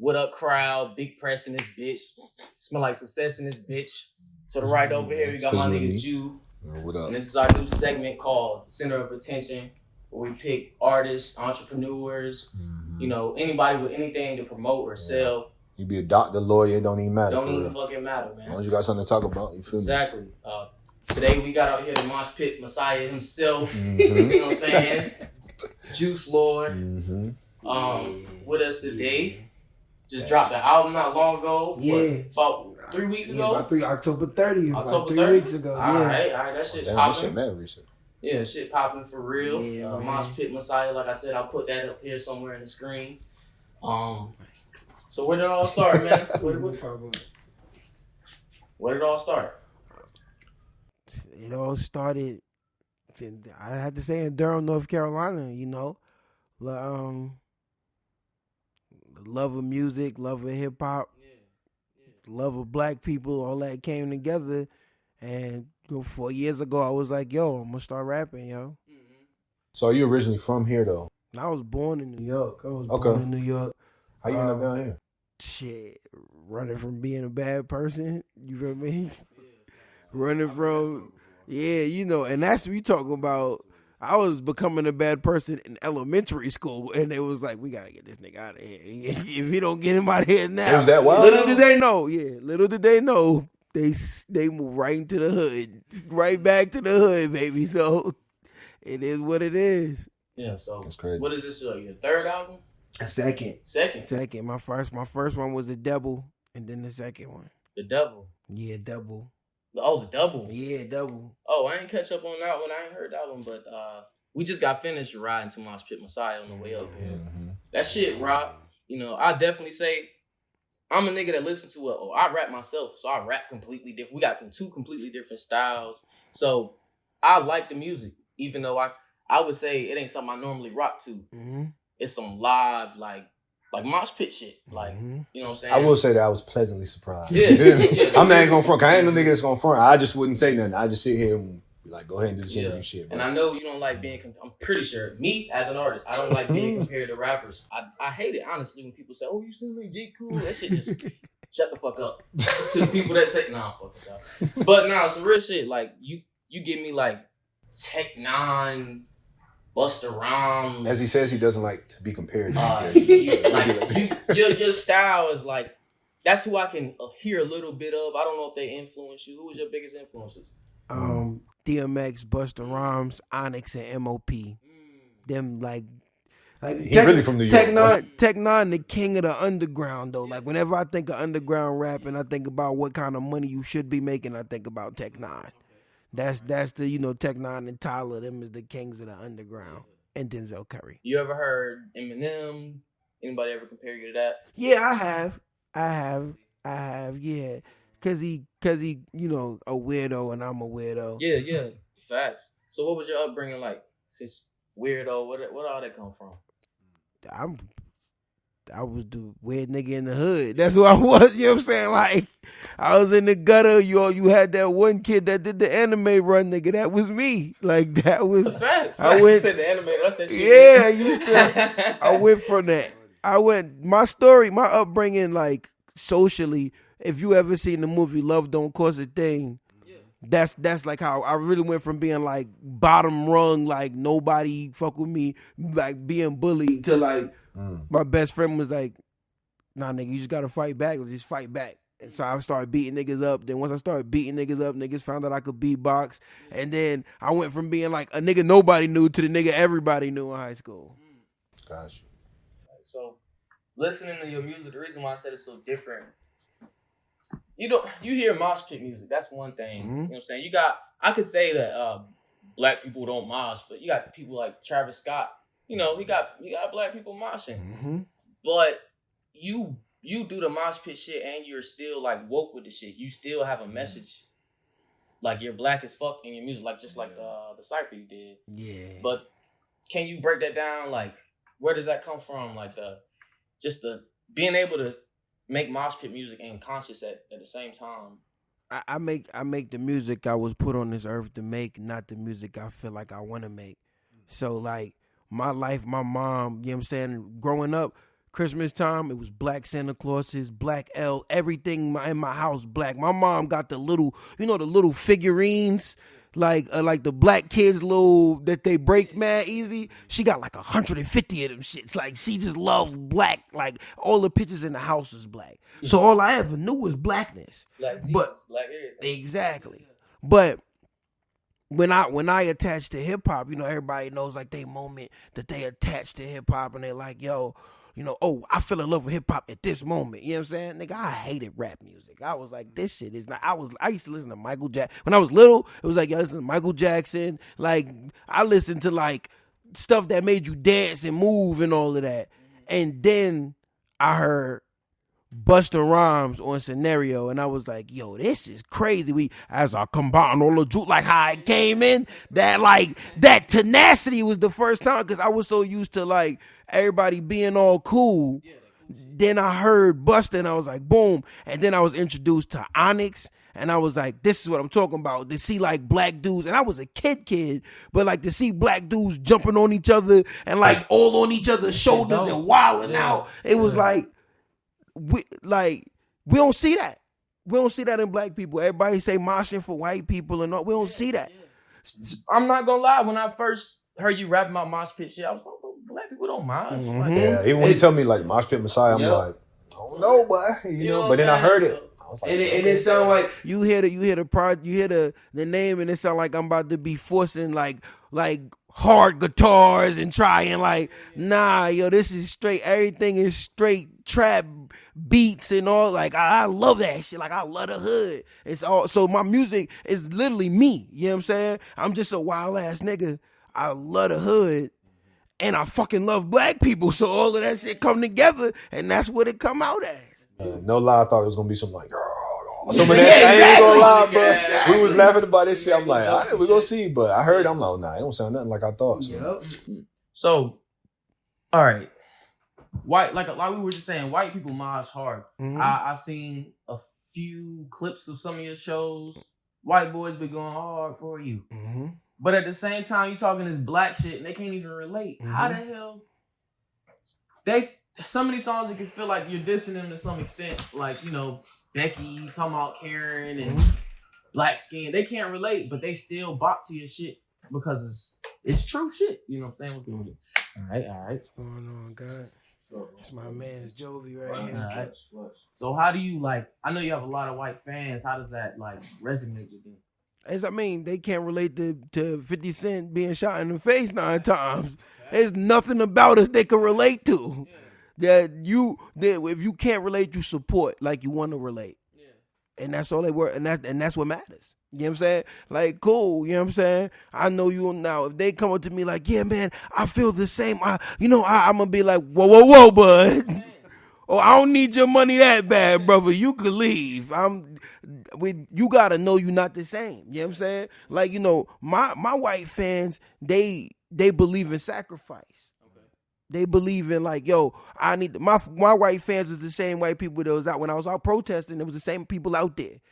What up, crowd? Big press in this bitch. Smell like success in this bitch. To the right over here, we got my nigga Jew. What up? And this is our new segment called Center of Attention, where we pick artists, entrepreneurs, anybody with anything to promote or sell. You be a doctor, lawyer, it don't even matter. Don't even fucking matter, man. As long as you got something to talk about, you feel exactly. me? Today we got out here the Mosh Pit Messiah himself. You know what I'm saying? JooseLord. With us today. Just dropped an album not long ago. About 3 weeks ago. About October 30th. October 3 weeks ago. All right. That shit popping. That shit mad recent. Yeah, shit popping for real. Yeah, Mosh Pit Messiah, like I said, I'll put that up here somewhere in the screen. So where did it all start, man? Where did it all start? It all started, I had to say, in Durham, North Carolina, love of music, love of hip hop, love of black people, all that came together. And 4 years ago, I was like, yo, I'm gonna start rapping, yo. So are you originally from here though? I was born in New York. Born in New York. How you end up down here? Shit, running from being a bad person. You feel me? Running from, and that's what we talking about. I was becoming a bad person in elementary school, and it was like, we gotta get this nigga out of here. If we don't get him out of here now, It was that wild. Little did they know, they move right into the hood, right back to the hood, baby. So it is what it is. Yeah, so that's crazy. What is this? Your third album? Second. My first one was The Devil, and then the second one. The Devil. Yeah, Devil. Oh, The Devil. Yeah, Devil. Oh, I ain't catch up on that one. I ain't heard that one, but we just got finished riding to Mosh Pit Messiah on the way up here. That shit rock. I definitely say I'm a nigga that listens to it. I rap myself, so I rap completely different. We got two completely different styles. So I like the music, even though I would say it ain't something I normally rock to. It's some live, like mosh pit shit. Like, you know what I'm saying? I will say that I was pleasantly surprised. Yeah. I'm not even going to front. I ain't no nigga that's going to front. I just wouldn't say nothing. I just sit here and be like, go ahead and do this interview shit, bro. And I know you don't like being, I'm pretty sure, me as an artist, I don't like being compared to rappers. I hate it, honestly, when people say, oh, you sound like J. Cool. That shit just, shut the fuck up. To the people that say, nah, fuck it up. But nah, some real shit. Like, you give me like Tech Nine, Busta Rhymes. As he says, he doesn't like to be compared. Your style is like, that's who I can hear a little bit of. I don't know if they influence you. Who was your biggest influences? DMX, Busta Rhymes, Onyx, and MOP. Them like he really from New York. Tech Nine, the king of the underground though. Like whenever I think of underground rap and I think about what kind of money you should be making, I think about Tech Nine. That's the Tech Nine and Tyler. Them is the kings of the underground. And Denzel Curry. You ever heard Eminem? Anybody ever compare you to that? Yeah, I have. Yeah, cause he a weirdo and I'm a weirdo. Yeah, facts. So what was your upbringing like? Since weirdo, what all that come from? I was the weird nigga in the hood. That's what I was. You know what I'm saying? Like, I was in the gutter. You had that one kid that did the anime run, nigga. That was me. Like, that was... The facts. You said the anime. That's that shit. Yeah, I went from that. My upbringing, like, socially, if you ever seen the movie Love Don't Cost a Thing, that's like how I really went from being like bottom rung, like nobody fuck with me, like being bullied, to like my best friend was like, nah nigga, you just gotta fight back, or just fight back. And so I started beating niggas up. Then once I started beating niggas up, niggas found out I could beatbox. And then I went from being like a nigga nobody knew to the nigga everybody knew in high school. Gotcha. So listening to your music, the reason why I said it's so different, you hear mosh pit music. That's one thing. You know what I'm saying? I could say that black people don't mosh, but you got people like Travis Scott. He got black people moshing. But you do the mosh pit shit and you're still like woke with the shit. You still have a message. Like you're black as fuck in your music, like just like the cypher you did. Yeah. But can you break that down? Like, where does that come from? Like the being able to make mosh pit music and conscious at the same time. I make the music I was put on this earth to make, not the music I feel like I want to make. So like my life, my mom, you know what I'm saying, growing up, Christmas time, it was black Santa Clauses, black L, everything in my house black. My mom got the little figurines, like the black kids little that they break mad easy. She got like 150 of them shits. Like she just loved black. Like all the pictures in the house was black. So all I ever knew was blackness. Black Jesus, black everything. Exactly. But when I attach to hip hop, everybody knows like they moment that they attach to hip hop and they're like, yo, oh, I fell in love with hip hop at this moment. You know what I'm saying? Nigga, I hated rap music. I was like, this shit is not. I used to listen to Michael Jackson. When I was little, it was like, yo, listen to Michael Jackson. Like, I listened to like stuff that made you dance and move and all of that. And then I heard Busta Rhymes on Scenario, and I was like, yo, this is crazy. As I combine all the juice, like how it came in, that tenacity was the first time, because I was so used to like everybody being all cool. Then I heard Busta, and I was like, boom. And then I was introduced to Onyx, and I was like, this is what I'm talking about. To see like black dudes, and I was a kid, but like to see black dudes jumping on each other and like all on each other's shoulders and wilding out. It was like, we don't see that. We don't see that in black people. Everybody say moshing for white people and all. We don't see that. I'm not gonna lie. When I first heard you rapping about mosh pit shit, I was like, black people don't mosh. Mm-hmm. Like, Yeah, even when you tell me like mosh pit Messiah, I'm like, I don't know, but you know. But then I heard it. I was like, and it sound like you hear the name, and it sound like I'm about to be forcing like hard guitars and trying like, nah, yo, this is straight. Everything is straight trap beats and all. Like I love that shit. Like I love the hood. It's all, so my music is literally me. You know what I'm saying? I'm just a wild ass nigga. I love the hood and I fucking love black people. So all of that shit come together and that's what it come out as. No lie, I thought it was gonna be something like some of that. I ain't gonna lie, bro. We was laughing about this shit. I'm like, all right, we gonna see. But I heard, I'm like, nah, it don't sound nothing like I thought. So, so all right. White, like we were just saying, white people mosh hard. Mm-hmm. I seen a few clips of some of your shows. White boys be going hard for you. Mm-hmm. But at the same time, you talking this black shit and they can't even relate. Mm-hmm. How the hell? Some of these songs, you can feel like you're dissing them to some extent. Like, Becky talking about Karen and black skin. They can't relate, but they still bop to your shit because it's true shit. You know what I'm saying? What's going on? All right. What's going on, God? It's my man's Jovi right here. Right. So how do you I know you have a lot of white fans. How does that resonate with them? As I mean, they can't relate to 50 Cent being shot in the face 9 times. There's nothing about us they can relate to. That if you can't relate, you support like you want to relate. And that's all they were, and that's what matters. You know what I'm saying? Like, cool, you know what I'm saying? I know you now. If they come up to me like, yeah, man, I feel the same. I'm gonna be like, whoa, bud. Oh, I don't need your money that bad, brother. You could leave. You gotta know you're not the same. You know what I'm saying? Like, my white fans, they believe in sacrifice. They believe in like, yo, I need my white fans is the same white people that was out when I was out protesting. It was the same people out there.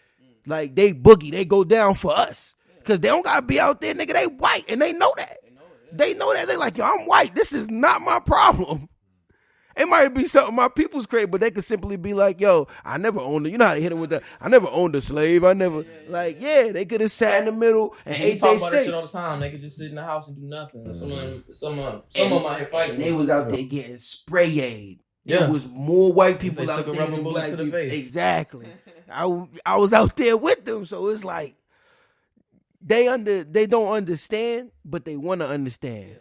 Like they boogie, they go down for us because they don't gotta be out there, nigga. They white and they know that. They know that. They like, yo, I'm white. This is not my problem. It might be something my people's create, but they could simply be like, yo, I never owned it. You know how to hit them with that. I never owned a slave. I never they could have sat in the middle and ate their steaks. Talk about that shit all the time. They could just sit in the house and do nothing. Some of them out here fighting. They was out there getting sprayed. Yeah. There was more white people out there than black people. Exactly. I was out there with them, so it's like they don't understand, but they want to understand. Yeah.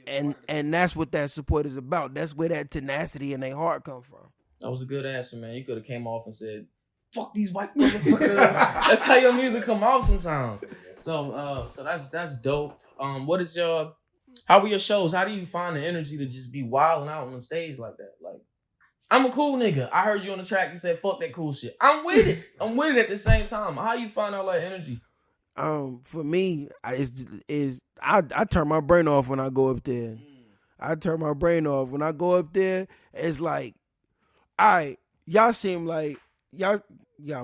And that's what that support is about. That's where that tenacity in their heart come from. That was a good answer, man. You could have came off and said, "Fuck these white motherfuckers." That's how your music come off sometimes. So that's dope. What is how were your shows? How do you find the energy to just be wilding out on the stage like that? Like, I'm a cool nigga. I heard you on the track. You said, "Fuck that cool shit." I'm with it. I'm with it at the same time. How you find all that energy? For me, I turn my brain off when I go up there. I turn my brain off when I go up there. It's like, all right, y'all seem like y'all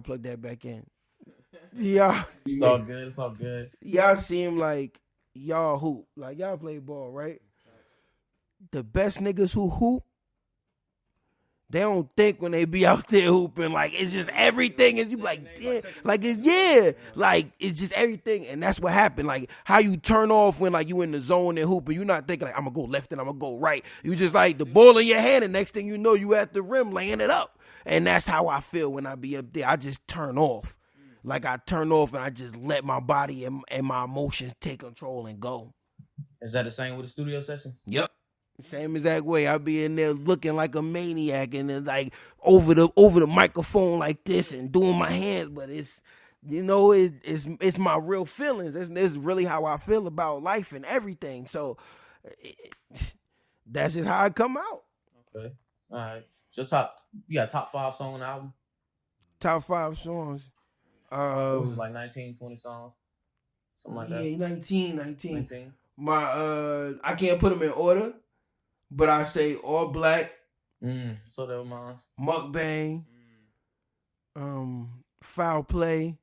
plug that back in. Y'all, it's all good. It's all good. Y'all seem like y'all hoop, like y'all play ball, right? The best niggas who hoop They don't think when they be out there hooping, like, it's just everything. And you be like, yeah, like, it's just everything. And that's what happened. Like, how you turn off when, like, you in the zone and hooping. You're not thinking, like, I'm going to go left and I'm going to go right. You just, like, the ball in your hand, and next thing you know, you at the rim laying it up. And that's how I feel when I be up there. I just turn off. Like, I turn off and I just let my body and my emotions take control and go. Is that the same with the studio sessions? Yep. Same exact way. I be in there looking like a maniac and then like over the microphone like this and doing my hands, but it's my real feelings. It's really how I feel about life and everything. So that's just how I come out. Okay. All right. So you got top 5 song on the album? Top 5 songs. What was it, like 19, 20 songs? Something like that. Yeah, 19. My I can't put them in order. But I say All Black, so that was mine. Mukbang, Foul Play,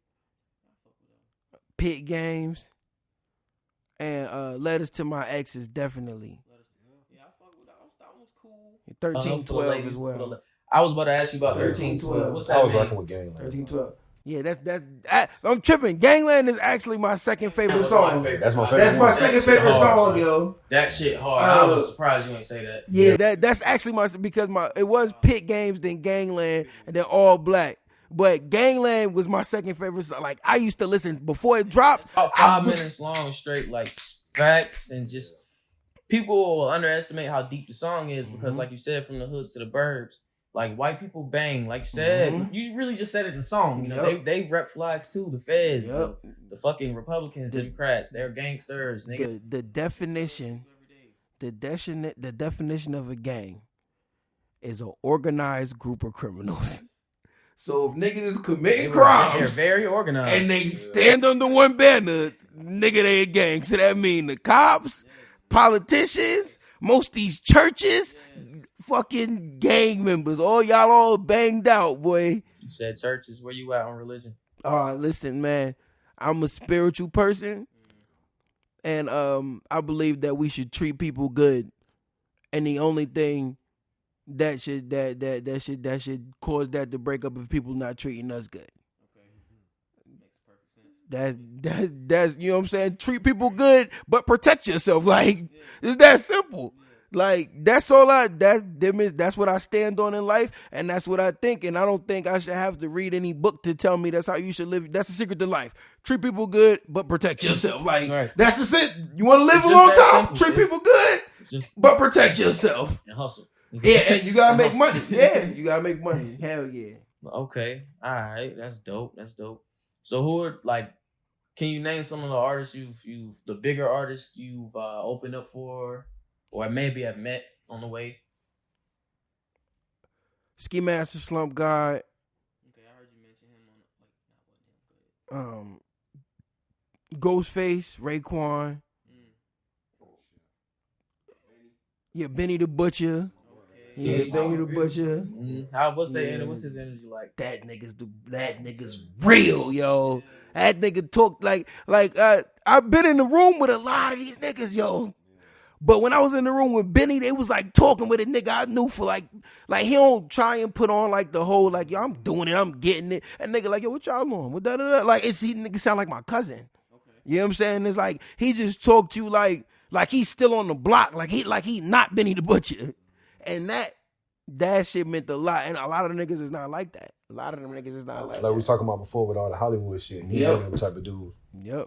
Pit Games, and Letters to My Exes, definitely. Yeah, I fuck with that. That was cool. 13-12 as well. I was about to ask you about 13-12. What's that? I was rocking with Gangland. 13-12. Yeah, I'm tripping. Gangland is actually my second favorite song. That's my favorite. That's my second favorite song, yo. That shit hard. I was surprised you didn't say that. Yeah, that's actually because it was Pit Games, then Gangland, and then All Black. But Gangland was my second favorite song. Like, I used to listen before it dropped. About 5 minutes long, straight like facts, and just people will underestimate how deep the song is because, like you said, from the hood to the burbs. Like, white people bang, like said, you really just said it in the song. You know, they rep flags too. The feds, the fucking Republicans, Democrats, they're gangsters, nigga. The definition of a gang is an organized group of criminals. So if niggas is committing crimes, they're very organized, and they stand under one banner, nigga, they a gang. So that mean the cops, politicians, most of these churches. Fucking gang members. Y'all all banged out, boy. You said churches. Where you at on religion? Listen, man. I'm a spiritual person. And I believe that we should treat people good. And the only thing that should cause that to break up if people not treating us good. Okay. Makes perfect sense. That's you know what I'm saying? Treat people good, but protect yourself. Like, it's that simple. Like, that's all that's what I stand on in life, and that's what I think, and I don't think I should have to read any book to tell me that's how you should live. That's the secret to life. Treat people good, but protect yourself. Like, that's the shit. You want to live a long time? Treat people good, but protect yourself. And hustle. Yeah, and you gotta make money. Yeah, you gotta make money. Hell yeah. Okay, all right, that's dope. So who are, like, can you name some of the artists the bigger artists you've opened up for? Or maybe I've met on the way. Ski Master, Slump God. Okay, I heard you mention him on Ghostface, Raekwon. Yeah, Benny the Butcher. Okay. Yeah, Benny the Butcher. What's his energy like? That nigga's real, yo. That nigga talk like I've been in the room with a lot of these niggas, yo. But when I was in the room with Benny, they was like talking with a nigga I knew for like he don't try and put on like the whole like, yo, I'm doing it, I'm getting it. And nigga like, yo, what y'all on? What da-da-da? Like, he nigga sound like my cousin. Okay. You know what I'm saying? It's like he just talked to you like he's still on the block, like he not Benny the Butcher. And that shit meant a lot. And a lot of the niggas is not like that. A lot of them niggas is not like that. Like we was talking about before with all the Hollywood shit. Them type of dudes. Yep.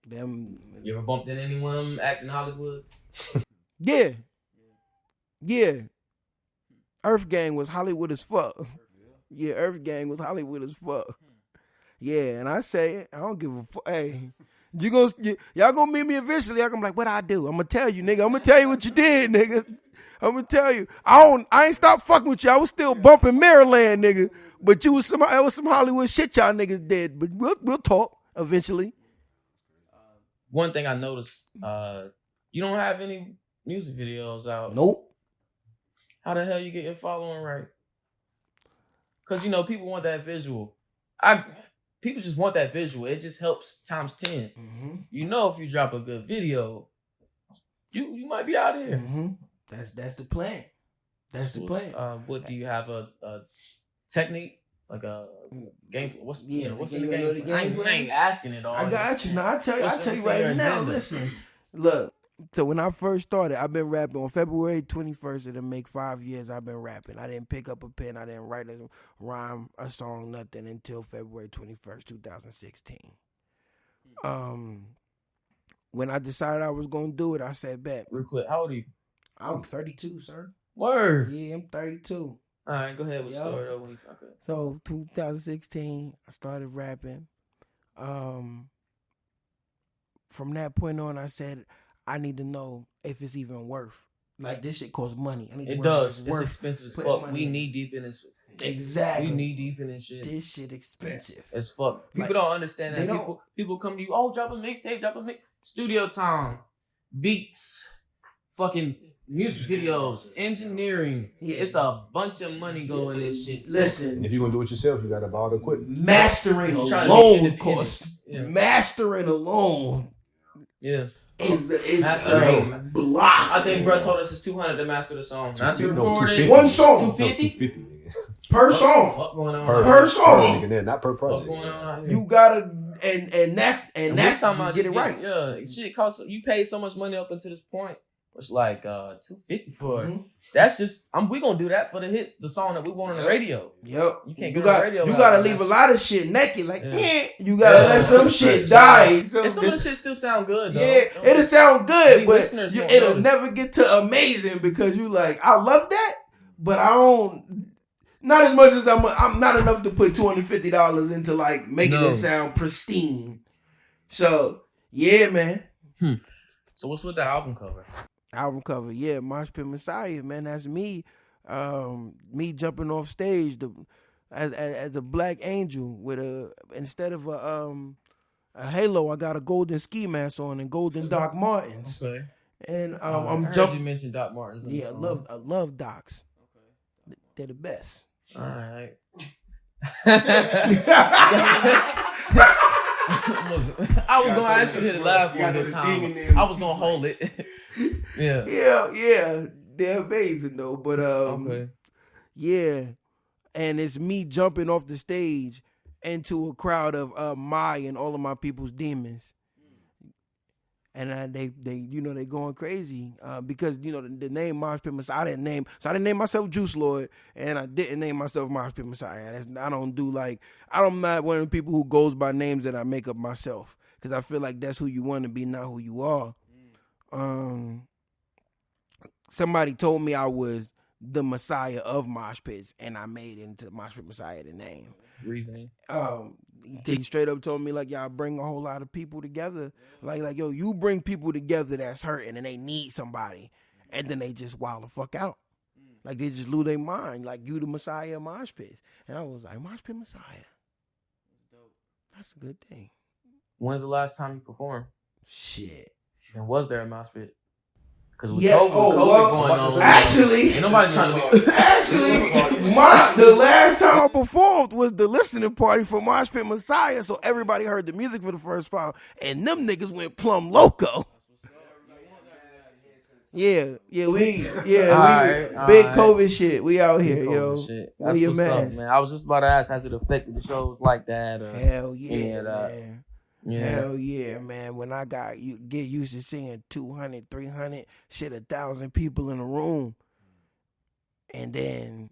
Them. You ever bumped into anyone acting Hollywood? Yeah. Earth Gang was Hollywood as fuck. Yeah, Earth Gang was Hollywood as fuck. Yeah, and I say it. I don't give a fuck. Hey, y'all gonna meet me eventually. I'm like, what I do? I'm gonna tell you, nigga. I'm gonna tell you what you did, nigga. I'm gonna tell you. I ain't stopped fucking with you. I was still bumping Maryland, nigga. But that was some Hollywood shit y'all niggas did. But we'll talk eventually. One thing I noticed, you don't have any music videos out. Nope. How the hell you get your following right? Because, people want that visual. People just want that visual. It just helps times 10. Mm-hmm. If you drop a good video, you might be out here. Mm-hmm. That's the plan. That's the plan. What do you have a technique? Like a game? What's in the game? I ain't asking it all. I got you. No, I tell you right now. Listen, look. So when I first started, I've been rapping on February 21st. It'll make 5 years I've been rapping. I didn't pick up a pen. I didn't write a rhyme, a song, nothing until February 21st, 2016. When I decided I was going to do it, I said, bet. Real quick, how old are you? I'm 32, sir. Word. Yeah, I'm 32. All right, go ahead with the story though. Okay. So 2016, I started rapping. From that point on, I said, I need to know if it's even worth. Like, this shit costs money. It does. It's expensive as fuck. We knee deep in this. Exactly. We knee deep in this shit. This shit expensive as fuck. People don't understand that. People come to you, oh, drop a mixtape, studio time, beats, fucking music videos, engineering. Yeah. It's a bunch of money going in this shit. Listen, if you're gonna do it yourself, you gotta buy all the equipment. Mastering alone costs. Yeah. Mastering alone. Yeah. Is blah. I think bro told us it's $200 to master the song. Not to record it. One song. $250 per song. What's going on? Per song. Not per project. What's going on? You gotta and that's just get it right. Yeah, shit costs. You paid so much money up until this point. It's like $250 for it. That's just we gonna do that for the hits, the song that we want on the radio. Yep. You can't get on the radio. You gotta leave a lot of shit naked. Like, you gotta let some shit die. And some of the shit still sound good though. Yeah, it'll sound good, but it'll never get to amazing because you like, I love that, but I don't. Not as much as I'm not enough to put $250 into like making it sound pristine. So yeah, man. So what's with the album cover? Album cover, yeah, Mosh Pit Messiah, man. That's me. Me jumping off stage as a black angel with instead of a halo, I got a golden ski mask on and golden Doc Martens. Okay. And I heard you mentioned Doc Martens. Yeah, I love Docs. Okay. They're the best. All right. I was gonna ask you to laugh one good time. I was gonna hold it. Yeah. They're amazing though. But yeah. And it's me jumping off the stage into a crowd of my and all of my people's demons. And they they going crazy because the name Mosh Pit Messiah I didn't name myself JooseLord, and I didn't name myself Mosh Pit Messiah. I'm not one of the people who goes by names that I make up myself because I feel like that's who you want to be, not who you are. Somebody told me I was the Messiah of Mosh Pits, and I made it into Mosh Pit Messiah the name. Reasoning. He straight up told me like, y'all bring a whole lot of people together. Like yo, you bring people together that's hurting and they need somebody, and then they just wild the fuck out. Like they just lose their mind. Like you the Messiah of Mosh Pits, and I was like, Mosh Pit Messiah. That's a good thing. When's the last time you performed? Shit. And was there a Mosh Pit? Because with COVID going on, actually, ain't nobody trying to be. The last time I performed was the listening party for Mosh Pit Messiah, so everybody heard the music for the first time, and them niggas went plumb loco. Yeah, big COVID shit. We out here, yo. Shit. That's what's up, man. I was just about to ask, has it affected the shows like that? Hell yeah, man. Yeah. Hell yeah, man. When I get used to seeing 200, 300, 1,000 people in a room. And then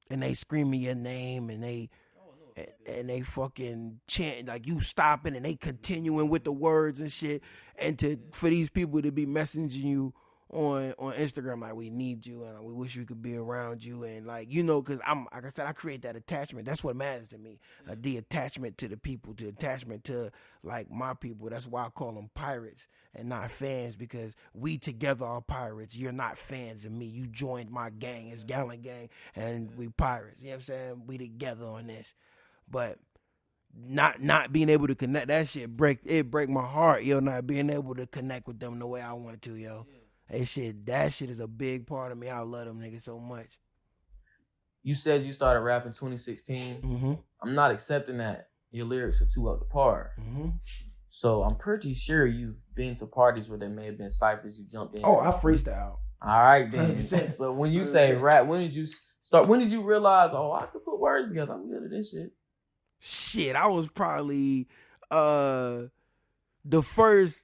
they screaming your name and they fucking chant like you stopping and they continuing with the words and shit. And for these people to be messaging you on Instagram like, we need you and we wish we could be around you, and like, because like I said, I create that attachment. That's what matters to me. The attachment to the people, the attachment to like my people. That's why I call them pirates and not fans, because we together are pirates. You're not fans of me. You joined my gang. It's Gallon Gang and we pirates. You know what I'm saying? We together on this. But not being able to connect, that shit break my heart, yo, not being able to connect with them the way I want to, yo. That shit is a big part of me. I love them niggas so much. You said you started rapping 2016. Mm-hmm. I'm not accepting that. Your lyrics are too up to par. Mm-hmm. So I'm pretty sure you've been to parties where there may have been ciphers you jumped in. Oh, I freestyle. All right then. 100%. So when you say rap, when did you start? When did you realize? Oh, I could put words together. I'm good at this shit. Shit, I was probably the first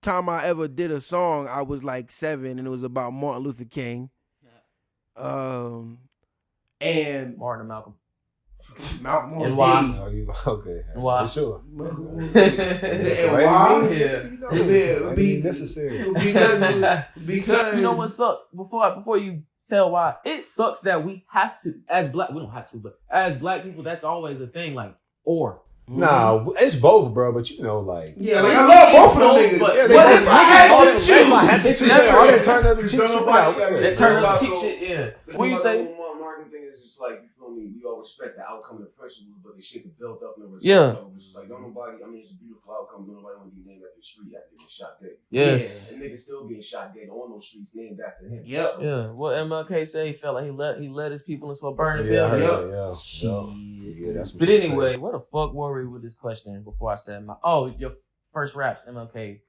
time I ever did a song, I was like 7, and it was about Martin Luther King. And Martin and Malcolm. Malcolm And why? Oh, you okay? And why? For sure. Yeah. Necessary. Because You know what sucks? Before you tell why, it sucks that we have to, as black, we don't have to, but as black people, that's always a thing. Like, or. Nah, it's both, bro. But you know, like, Yeah, like I love both of them niggas. But yeah, What if I had to choose? It's never- all that turn up the cheek shit. That turn up the cheek shit, yeah. What you say? Martin thing is just like, you feel me? We all respect the outcome of the principles, but the shit that built up and the results Yeah. of it was just like, don't nobody, I mean, it's a beautiful outcome. Don't nobody want to be named after the street after getting shot dead. Yes. And niggas still getting shot dead on those streets named after him. Yep. Yeah. What MLK say? He felt like he led his people into a burning Yeah, building. yeah. That's what But she anyway, said. what the fuck were we with this question before I said your first raps, MLK.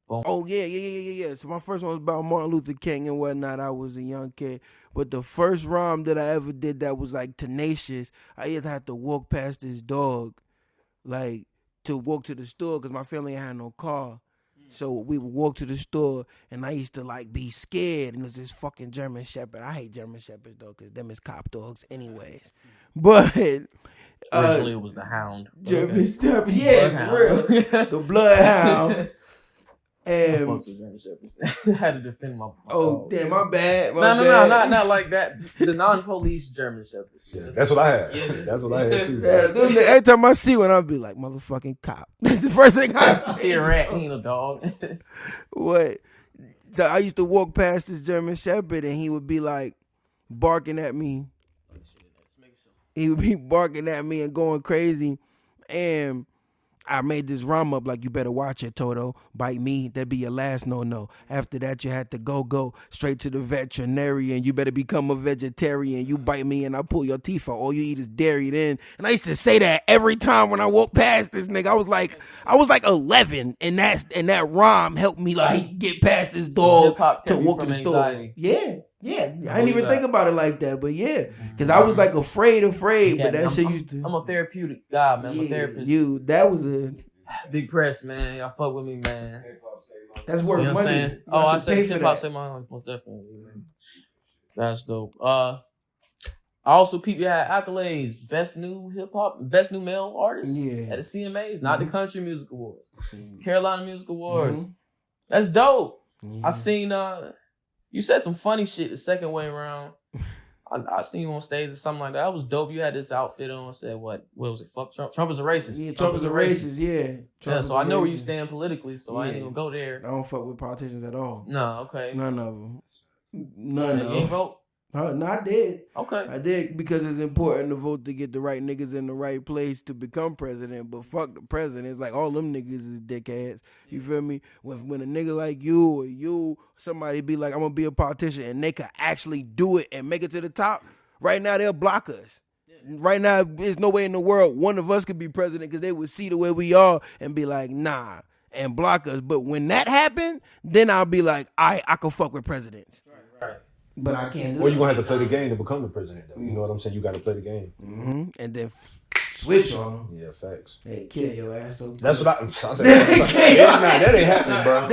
Boom. Oh yeah. So my first one was about Martin Luther King and whatnot. I was a young kid, but the first rhyme that I ever did that was like tenacious. I used to have to walk past this dog, like to walk to the store because my family had no car. So we would walk to the store, and I used to like be scared. And it was this fucking German Shepherd. I hate German Shepherds though, because them is cop dogs, anyways. But Originally, it was the Hound. German Shepherd, yeah, for real, the Bloodhound. And I had to defend my. damn, my bad. No, not like that. The non-police German Shepherds. Yeah, that's what I had. Yeah. That's what I had too. Yeah, every time I see one, I'll be like, motherfucking cop. That's the first thing I He a rat, he ain't a dog. What? So I used to walk past this German Shepherd, and he would be like barking at me. He would be barking at me and going crazy, and I made this rhyme up like, you better watch it, Toto. Bite me, that'd be your last no. After that, you had to go straight to the veterinarian. You better become a vegetarian. You bite me and I pull your teeth out. All you eat is dairy then. And I used to say that every time when I walk past this nigga. I was like 11, and that rhyme helped me like get past this dog to walk to the store. Yeah. I didn't even think about it like that, but yeah, because I was like afraid, but that shit used to. I'm a therapeutic guy, man. I'm a therapist. That was a big press, man. Y'all fuck with me, man. that's worth You know what I'm money. saying? Oh, I said hip hop say my own, most definitely. Man. That's dope. I also people had accolades, best new male artist at the CMAs, not the Country Music Awards, Carolina Music Awards. That's dope. I seen you said some funny shit the second way around. I seen you on stage or something like that. That was dope. You had this outfit on. Said what was it? Fuck Trump. Trump is a racist. Yeah, Trump is a racist. Yeah. Yeah. So I know where you stand politically. So I ain't even go there. I don't fuck with politicians at all. No. Okay. None of them. None. You ain't vote. No, I did. Okay. I did because it's important to vote to get the right niggas in the right place to become president. But fuck the president. It's like all them niggas is dickheads. You feel me? When a nigga like you, somebody be like, I'm gonna be a politician, and they could actually do it and make it to the top. Right now they'll block us. Right now there's no way in the world one of us could be president because they would see the way we are and be like, nah, and block us. But when that happened, then I'll be like, I could fuck with presidents. Right. But I can't do Or it. you're going to have to play the game to become the president, though. You know what I'm saying? You got to play the game. Mm-hmm. And then switch on them. Yeah, facts. Hey, kill your ass. So That's what I said. That ain't happening, bro.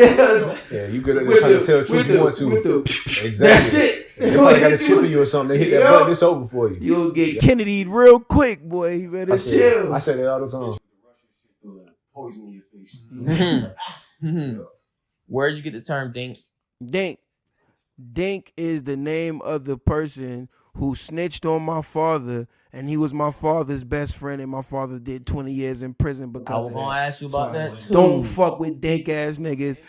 Yeah, you good at trying to tell the truth you want to. Exactly. That's it. They probably got a chip in you or something. They hit that button, it's over for you. You'll get Kennedy'd real quick, boy. You better chill. I say that all the time. Poison in your face. Where'd you get the term dink? Dink is the name of the person who snitched on my father, and he was my father's best friend, and my father did 20 years in prison because I was of gonna that. ask you about that too. Don't fuck with dink ass niggas,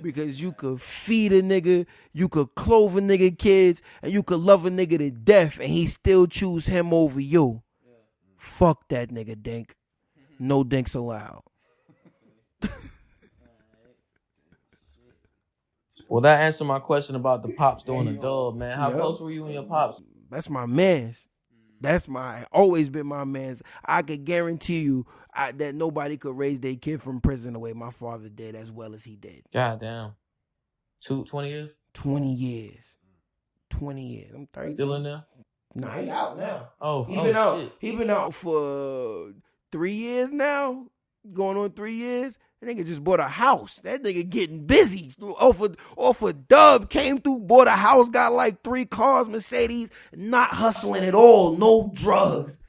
because you could feed a nigga, you could clothe a nigga kids, and you could love a nigga to death, and he still choose him over you. Fuck that nigga, Dink. No dinks allowed. Well, that answered my question about the pops doing a dub, man. How close were you and your pops? That's my man's. Always been my man's. I could guarantee you that nobody could raise their kid from prison the way my father did as well as he did. God damn. 20 years? 20 years. 20 years. I'm 30. Still in there? Nah, he out now. Oh, Shit. He been out for 3 years now. Going on 3 years. That nigga just bought a house. That nigga getting busy. Off a dub, came through, bought a house, got like 3 cars, Mercedes, not hustling at all, no drugs.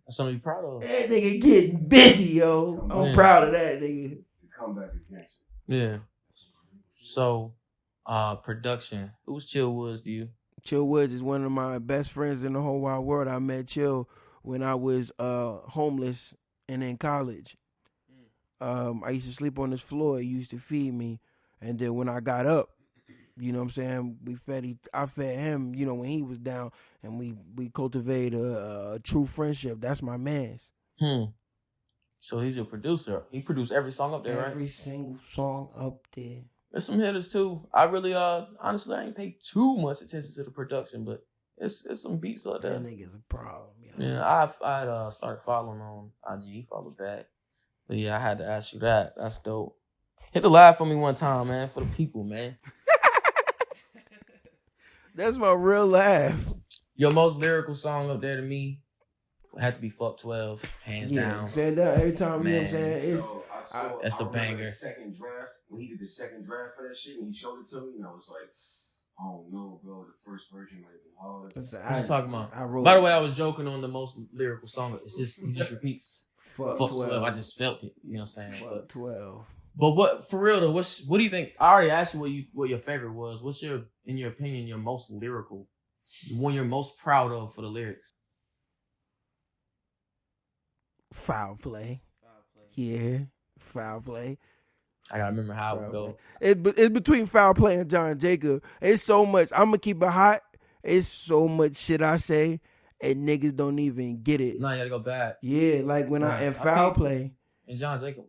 That's something you proud of. That nigga getting busy, yo. I'm proud of that nigga. Come back against it. Yeah. So, production. Who's Chill Woods to you? Chill Woods is one of my best friends in the whole wide world. I met Chill when I was homeless and in college. I used to sleep on his floor. He used to feed me. And then when I got up, you know what I'm saying, I fed him, you know, when he was down, and we cultivated a true friendship. That's my man's. So he's your producer. He produced every song up there, right? Every single song up there. There's some hitters too. I really, honestly, I ain't paid too much attention to the production, but it's some beats up there. That nigga's a problem. Yeah, I started following on IG. He followed back. But yeah, I had to ask you that. That's dope. Hit the live for me one time, man, for the people, man. That's my real laugh. Your most lyrical song up there to me had to be Fuck 12, hands down. Stand down every time, man. You know what I'm saying? That's a banger. The second draft, when he did the second draft for that shit, and he showed it to me, and I was like, oh no, bro, the first version might have been hard. What you talking about? By the way, I was joking on the most lyrical song. It's just, he just repeats Fuck 12. I just felt it. You know what I'm saying? Fuck 12. But what, for real though, what do you think? I already asked you what your favorite was. What's in your opinion, your most lyrical, the one you're most proud of for the lyrics? Foul play. Yeah, foul play. I gotta remember how it would go. It's between foul play and John Jacob. It's so much. I'm gonna keep it hot. It's so much shit I say, and niggas don't even get it. No, you gotta go back. Yeah, like when I in foul play. And John Jacob.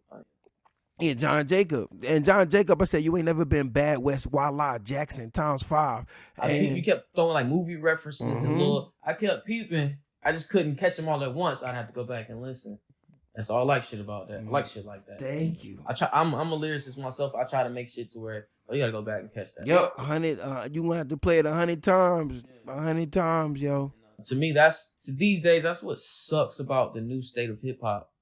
Yeah, John Jacob. And John Jacob, I said, you ain't never been Bad West, Walla, Jackson, ×5. I mean, you kept throwing like movie references and little. I kept peeping. I just couldn't catch them all at once. I'd have to go back and listen. That's all I like shit about that. I like shit like that. Thank you. I'm a lyricist myself. I try to make shit to where you gotta go back and catch that. Yep, 100. You gonna have to play it 100 times. 100 times, yo. To me, these days, that's what sucks about the new state of hip hop.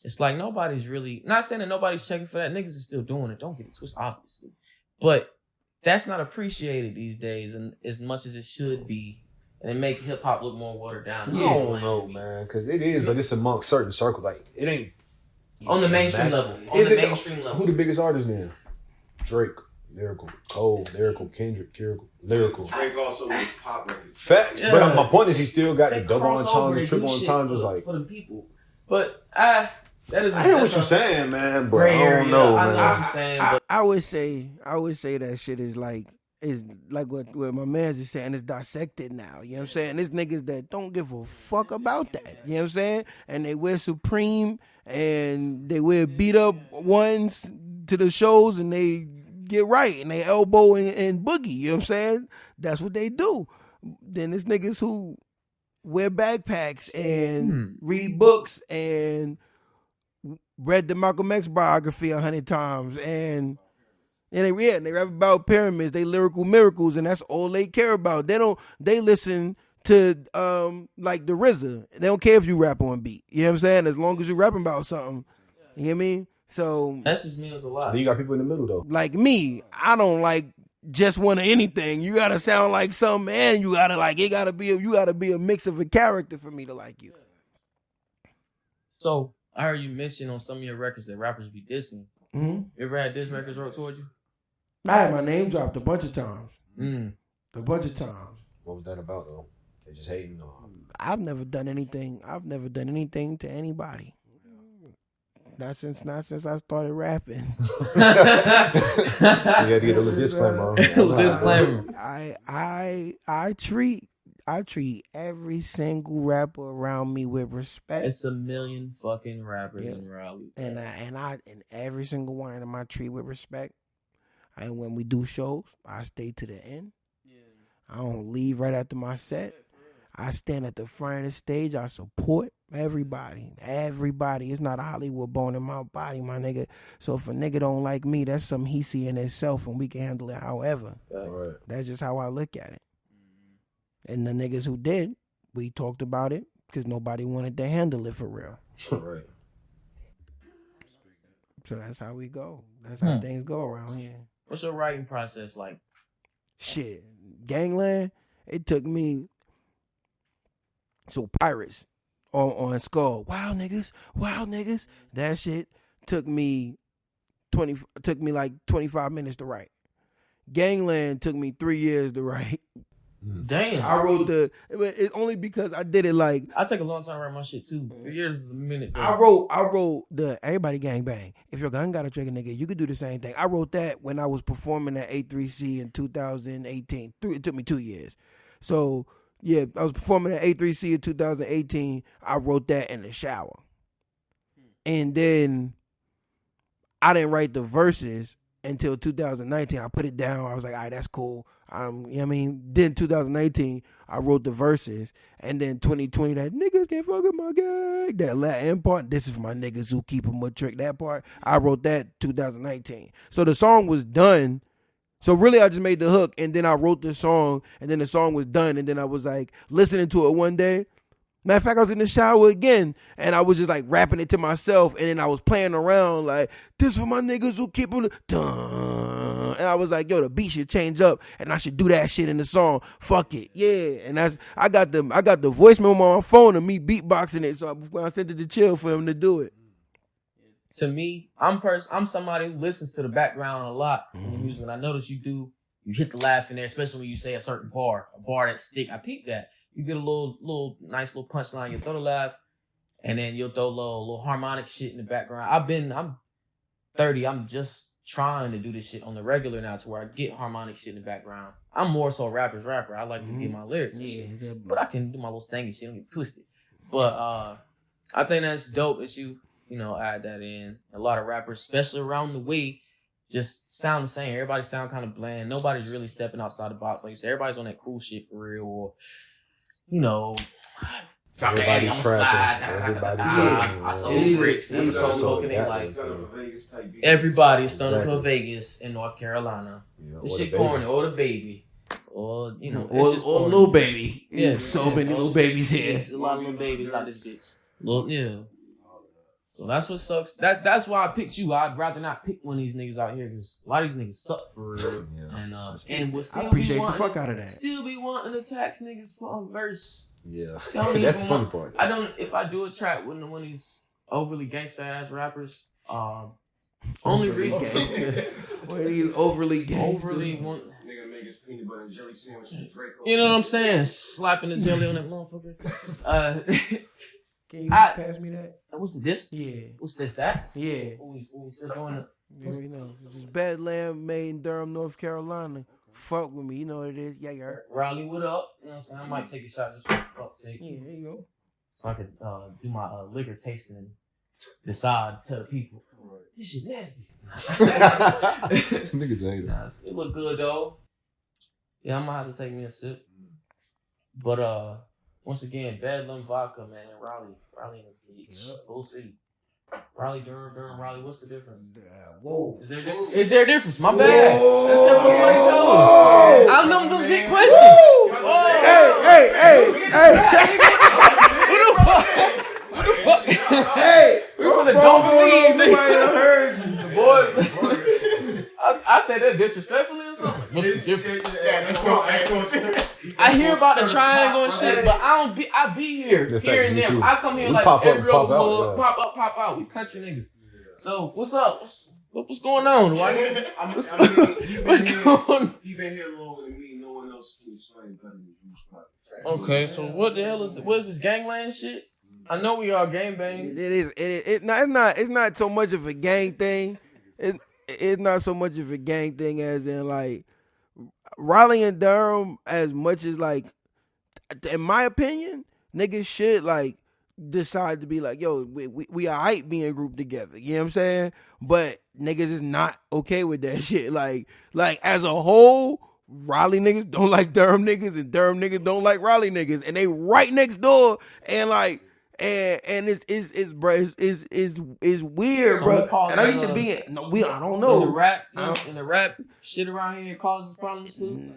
It's like nobody's really, not saying that nobody's checking for that. Niggas is still doing it. Don't get it twisted, obviously. But that's not appreciated these days, and as much as it should be. And it make hip hop look more watered down. I don't know, man, because it is, but it's amongst certain circles. Like it ain't on the mainstream level. On the mainstream level. Who the biggest artist now? Drake, lyrical. Cole, lyrical. Kendrick, lyrical. Drake also was pop records. Facts, but my point is he still got the double entendres, triple entendres, like for the people. But that is. I hear what you're saying, man, but I don't know, man. I know what you're saying. But I would say that shit is like. Is like what my man's is saying, it's dissected now. You know what I'm saying? There's niggas that don't give a fuck about that. You know what I'm saying? And they wear Supreme and they wear beat up ones to the shows and they get right and they elbow and boogie. You know what I'm saying? That's what they do. Then there's niggas who wear backpacks and read books and read the Malcolm X biography 100 times and they rap about pyramids, they lyrical miracles, and that's all they care about. They listen to like the RZA. They don't care if you rap on beat. You know what I'm saying? As long as you rapping about something. You hear me? So that just means a lot. Then you got people in the middle though. Like me, I don't like just one of anything. You gotta sound like something, and you gotta be a mix of a character for me to like you. So I heard you mention on some of your records that rappers be dissing. Mm-hmm. You ever had diss records wrote toward you? I had my name dropped a bunch of times. A bunch of times. What was that about though? They just hating on. I've never done anything to anybody. Not since I started rapping. You had to get a little disclaimer. Disclaimer. I treat every single rapper around me with respect. It's a million fucking rappers in Raleigh. And every single one of them I treat with respect. And when we do shows, I stay to the end. Yeah. I don't leave right after my set. I stand at the front of the stage. I support everybody. It's not a Hollywood bone in my body, my nigga. So if a nigga don't like me, that's something he see in himself, and we can handle it however. Right. That's just how I look at it. And the niggas who did, we talked about it because nobody wanted to handle it for real. Right. So that's how we go. That's how things go around here. What's your writing process like? Shit. Gangland, it took me. So Pirates on Skull. Wow niggas. That shit took me like 25 minutes to write. Gangland took me 3 years to write. Damn. I wrote it's only because I did it like. I take a long time to write my shit too. 3 years is a minute. Though. I wrote the Everybody Gang Bang. If your gun got a trigger, nigga, you could do the same thing. I wrote that when I was performing at A3C in 2018. It took me 2 years. So yeah, I was performing at A3C in 2018. I wrote that in the shower. And then I didn't write the verses until 2019. I put it down. I was like, all right, that's cool. You know what I mean? Then 2019, I wrote the verses. And then 2020, that niggas can't fuck with my gang. That Latin part, this is for my niggas who keep them a trick. That part, I wrote that 2019. So the song was done. So really, I just made the hook, and then I wrote the song, and then the song was done, and then I was like listening to it one day. Matter of fact, I was in the shower again, and I was just like rapping it to myself, and then I was playing around like, this for my niggas who keep on dun. And I was like, yo, the beat should change up, and I should do that shit in the song. Fuck it, yeah. And I got the voicemail on my phone of me beatboxing it, so when I sent it to Chill for him to do it. To me, I'm somebody who listens to the background a lot in the music. And I notice you hit the laugh in there, especially when you say a certain bar, a bar that stick. I peep that. You get a little nice little punchline, you throw the laugh, and then you'll throw a little harmonic shit in the background. I'm 30, I'm just trying to do this shit on the regular now to where I get harmonic shit in the background. I'm more so rapper. I like to get my lyrics and shit. But I can do my little singing shit, don't get twisted. But I think that's dope that you add that in. A lot of rappers, especially around the way, just sound the same. Everybody sound kind of bland. Nobody's really stepping outside the box. Like you said, everybody's on that cool shit for real. Or, drop the egg on the slide. I sold bricks. Never sold coconut. Like, everybody is stunning for Vegas in North Carolina. This shit corny. Or the baby. Or, or little baby. Yeah. So many little babies here. There's a lot of little babies out this bitch. Yeah. So that's what sucks. That's why I picked you. I'd rather not pick one of these niggas out here because a lot of these niggas suck for real. Yeah. And we'll still I appreciate the fuck out of that. Still be wanting to tax niggas for a verse. Yeah, that's the funny part. If I do a track with one of these overly gangsta ass rappers, only reason what are you overly gangsta? Overly want. Nigga make his peanut butter and jelly sandwich with Draco. You know what I'm saying? Slapping the jelly on that motherfucker. Can you pass me that? What's this? Yeah. What's this? That? Yeah. We still doing it. You know, Badland made in Durham, North Carolina. Fuck with me, you know what it is. Yeah, Raleigh, what up? You know what I'm saying? I might take a shot just for fuck's sake. Yeah, there you go. So I could do my liquor tasting and decide, tell the people, this shit nasty. Niggas hate it. It look good though. Yeah, I'm gonna have to take me a sip. But once again, Bedlam Vodka, man, Raleigh in this bitch. Bull City. Raleigh, Durham, Raleigh. What's the difference? Whoa. Is there a difference? My bad. I'm them legit question. Hey. What the fuck? Hey. We from the don't believe. Heard you. The boys. I said that disrespectfully or something. What's the difference? I hear about the triangle and shit, but I be here and there. I come here like every other mug, pop up, pop out. We country niggas. So what's up? What's going on? What's going on? He been here longer than me. No one else can explain better than you. Okay, so what the hell is it? What is this gangland shit? I know we are gangbang. It is. It's not so much of a gang thing. It's not so much of a gang thing as in like Raleigh and Durham. As much as like, in my opinion, niggas should like decide to be like, yo, we are hype being grouped together. You know what I'm saying? But niggas is not okay with that shit. Like as a whole, Raleigh niggas don't like Durham niggas, and Durham niggas don't like Raleigh niggas, and they right next door, and like, and it's weird, So bro. it causes, And I used to be I don't know. In the rap shit around here causes problems too.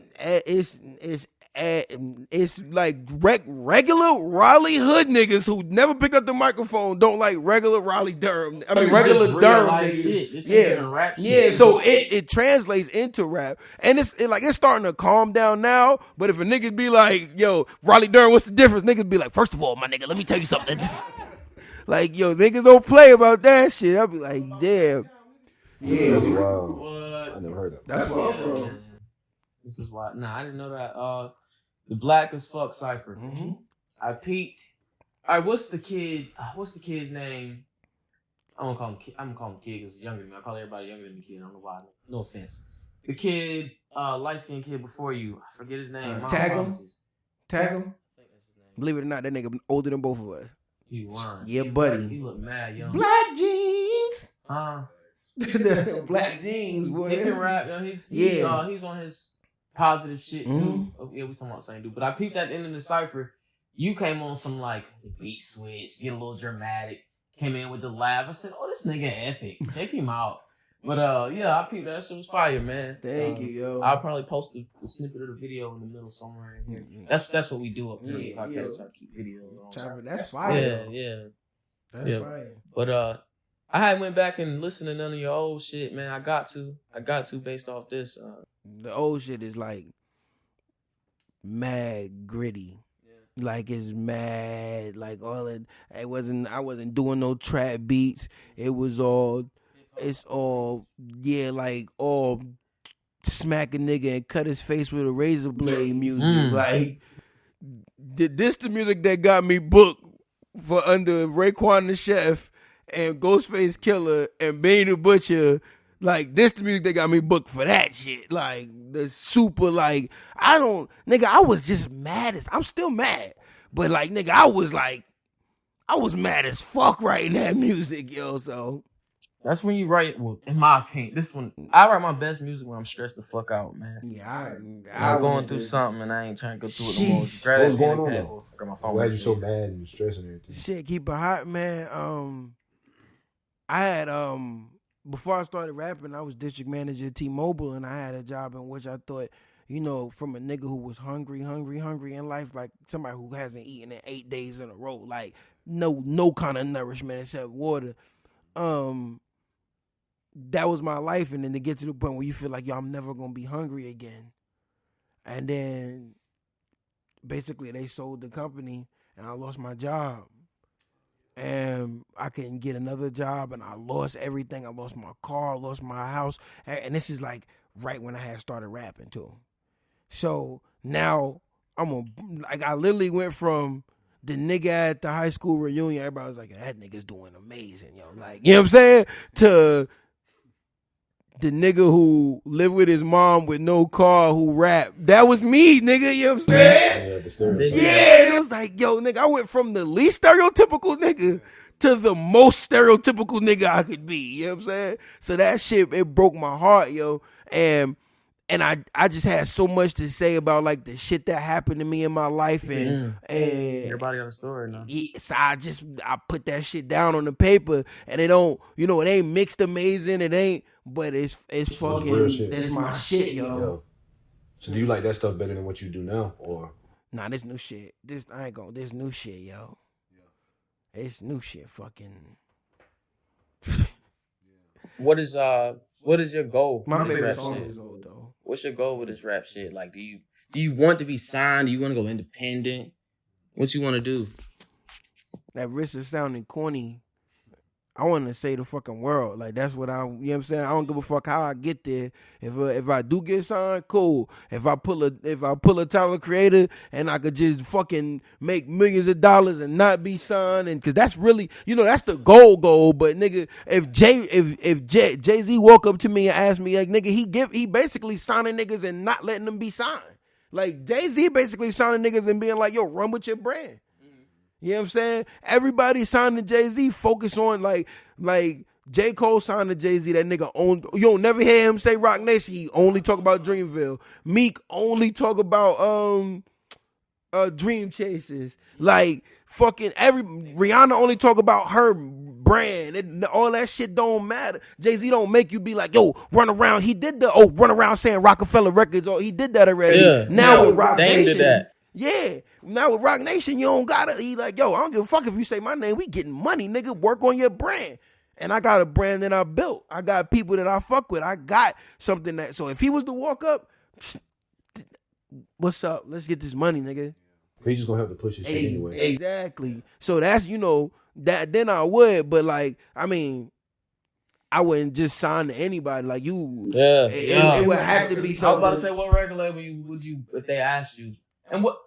It's like regular Raleigh hood niggas who never pick up the microphone don't like regular Raleigh Durham. I mean regular Durham niggas. Yeah. So it translates into rap, and it's starting to calm down now. But if a nigga be like, "Yo, Raleigh Durham, what's the difference?" Niggas be like, first of all, my nigga, let me tell you something." Like, yo, niggas don't play about that shit. I'll be like, damn. Yeah, that's wild. What? I never heard of that. That's where I'm from. This is why. Nah, I didn't know that. The Black as Fuck cipher. Mm-hmm. I peeped. All right, what's the kid's name? I'm gonna call him kid because he's younger than me. I call everybody younger than the kid. I don't know why. No offense. The kid, light skinned kid before you. I forget his name. Tag him. Believe it or not, that nigga older than both of us. He won. Yeah, buddy. He look mad young. Black jeans. Huh? The black jeans, boy. He can rap. He's on his positive shit too. Mm-hmm. Oh, yeah, we talking about the same dude. But I peeped at the end of the cipher. You came on some like beat switch, get a little dramatic. Came in with the laugh. I said, "Oh, this nigga epic. Check him out." But yeah, I peeped that shit was fire, man. Thank you, yo. I'll probably post the snippet of the video in the middle somewhere in here. Mm-hmm. That's what we do up here. Yeah, Podcast. I keep videos on. That's fire. Yeah. That's fire. But I hadn't went back and listened to none of your old shit, man. I got to based off this. The old shit is like mad gritty. Yeah. Like it's mad, like all it. I wasn't doing no trap beats. It's all like all smack a nigga and cut his face with a razor blade music. Like this the music that got me booked for under Raekwon the Chef and Ghostface Killer and Benny the Butcher. Like, this the music that got me booked for that shit. Like, the super, like, I was just mad I'm still mad. But, like, nigga, I was mad as fuck writing that music, yo, so. That's when you write, well, in my opinion, I write my best music when I'm stressed the fuck out, man. Yeah, I'm going through something and I ain't trying to go through it no more. What's going on, though? I got my phone. Why you so bad and stressing and everything? Shit, keep it hot, man. I had, before I started rapping, I was district manager at T-Mobile, and I had a job in which I thought, you know, from a nigga who was hungry in life, like somebody who hasn't eaten in 8 days in a row, like no kind of nourishment except water. That was my life, and then to get to the point where you feel like, yo, I'm never gonna be hungry again. And then basically they sold the company, and I lost my job. And I couldn't get another job, and I lost everything. I lost my car, I lost my house. And this is like right when I had started rapping too. So now I literally went from the nigga at the high school reunion, everybody was like, that nigga's doing amazing, yo. Like, you know what I'm saying? To the nigga who lived with his mom with no car who rap. That was me, nigga, you know what I'm saying? Yeah, the stereotype. Yeah, it was like, yo, nigga, I went from the least stereotypical nigga to the most stereotypical nigga I could be, you know what I'm saying? So that shit, it broke my heart, yo. And I just had so much to say about like the shit that happened to me in my life, and everybody got a story now. So I put that shit down on the paper, and it don't, you know, it ain't mixed amazing, it ain't, but it's fucking real shit. That's my shit, yo. So do you like that stuff better than what you do now, or? Nah, this new shit. This new shit, yo. Yeah. It's new shit, fucking. What is your goal? My with favorite this rap song shit? is old though. What's your goal with this rap shit? Like, do you want to be signed? Do you want to go independent? What you want to do? That risk is sounding corny. I want to say the fucking world. Like, that's what you know what I'm saying? I don't give a fuck how I get there. If I do get signed, cool. If I pull a Tyler Creator and I could just fucking make millions of dollars and not be signed, and cause that's really, you know, that's the goal. But nigga, if Jay-Z walk up to me and ask me, like, nigga, he basically signing niggas and not letting them be signed. Like, Jay-Z basically signing niggas and being like, yo, run with your brand. You know what I'm saying? Everybody signing to Jay-Z focus on like J. Cole signed to Jay-Z. That nigga you don't never hear him say Rock Nation. He only talk about Dreamville. Meek only talk about Dream Chasers. Like fucking Rihanna only talk about her brand. And all that shit don't matter. Jay-Z don't make you be like, yo, run around. He did run around saying Rockefeller Records. He did that already. Yeah. Now with Rock Dame Nation. did that. Yeah. Now with Rock Nation, you don't gotta. He like, yo, I don't give a fuck if you say my name. We getting money, nigga. Work on your brand. And I got a brand that I built. I got people that I fuck with. I got something that. So if he was to walk up, what's up? Let's get this money, nigga. He's just gonna have to push his shit anyway. Exactly. So that's that. Then I would, but like, I mean, I wouldn't just sign to anybody. Like you, it would have to be something. I was about to say, what record label would you if they asked you? And what?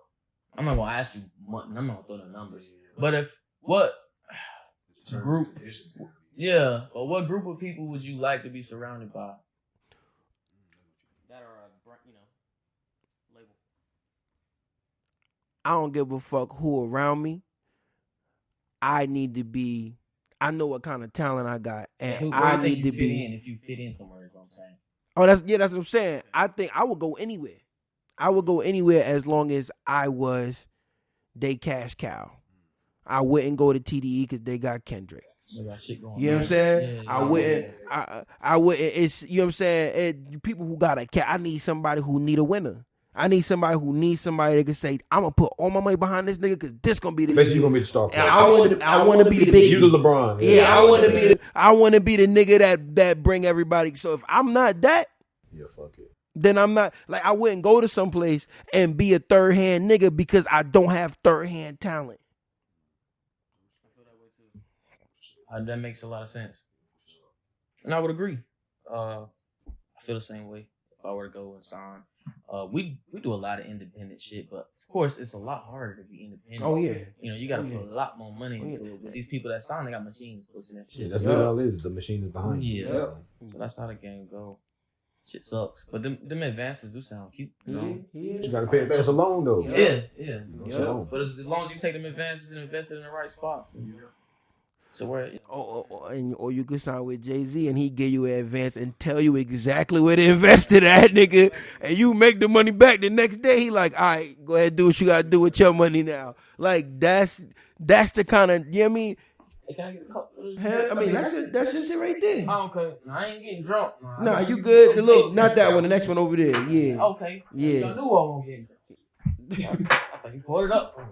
I'm not gonna ask you. I'm not gonna throw the numbers. But what group? Yeah, or what group of people would you like to be surrounded by? That are label. I don't give a fuck who around me. I know what kind of talent I got, and I need to be. If you fit in somewhere, is what I'm saying. Oh, that's what I'm saying. I think I would go anywhere. I would go anywhere as long as I was they cash cow. I wouldn't go to TDE because they got Kendrick. They got shit going. You know what I'm saying? I wouldn't. I wouldn't. It's, you know what I'm saying. People who got I need somebody who need a winner. I need somebody who needs somebody that can say, I'm gonna put all my money behind this nigga because this gonna be the. Basically, you gonna be the star player. I want to be the big. You the LeBron. Yeah, I want to be the nigga that bring everybody. So if I'm not that, yeah, fuck it. Then I'm not like I wouldn't go to some place and be a third hand nigga because I don't have third hand talent. That makes a lot of sense, and I would agree. I feel the same way. If I were to go and sign, we do a lot of independent shit, but of course it's a lot harder to be independent. Oh yeah, you got to put a lot more money into it. But these people that sign, they got machines pushing that shit. Yeah, that's what all it is. The machine is behind you. Yeah, so that's how the game go. Shit sucks, but them advances do sound cute. You know? Yeah. You gotta pay advance alone though. Yeah. But as long as you take them advances and invest it in the right spots. So where? Or you could sign with Jay-Z and he give you an advance and tell you exactly where to invest it at, nigga, and you make the money back the next day. He like, all right, go ahead, do what you gotta do with your money now. Like that's the kind of, you know what I mean? Hey, can I get a couple? I mean, that's just it right there. Okay. I ain't getting drunk. Nah, you good. Look, not that one. The next one over there. Yeah. Okay. Yeah. I knew I won't get drunk. I thought you poured it up for me.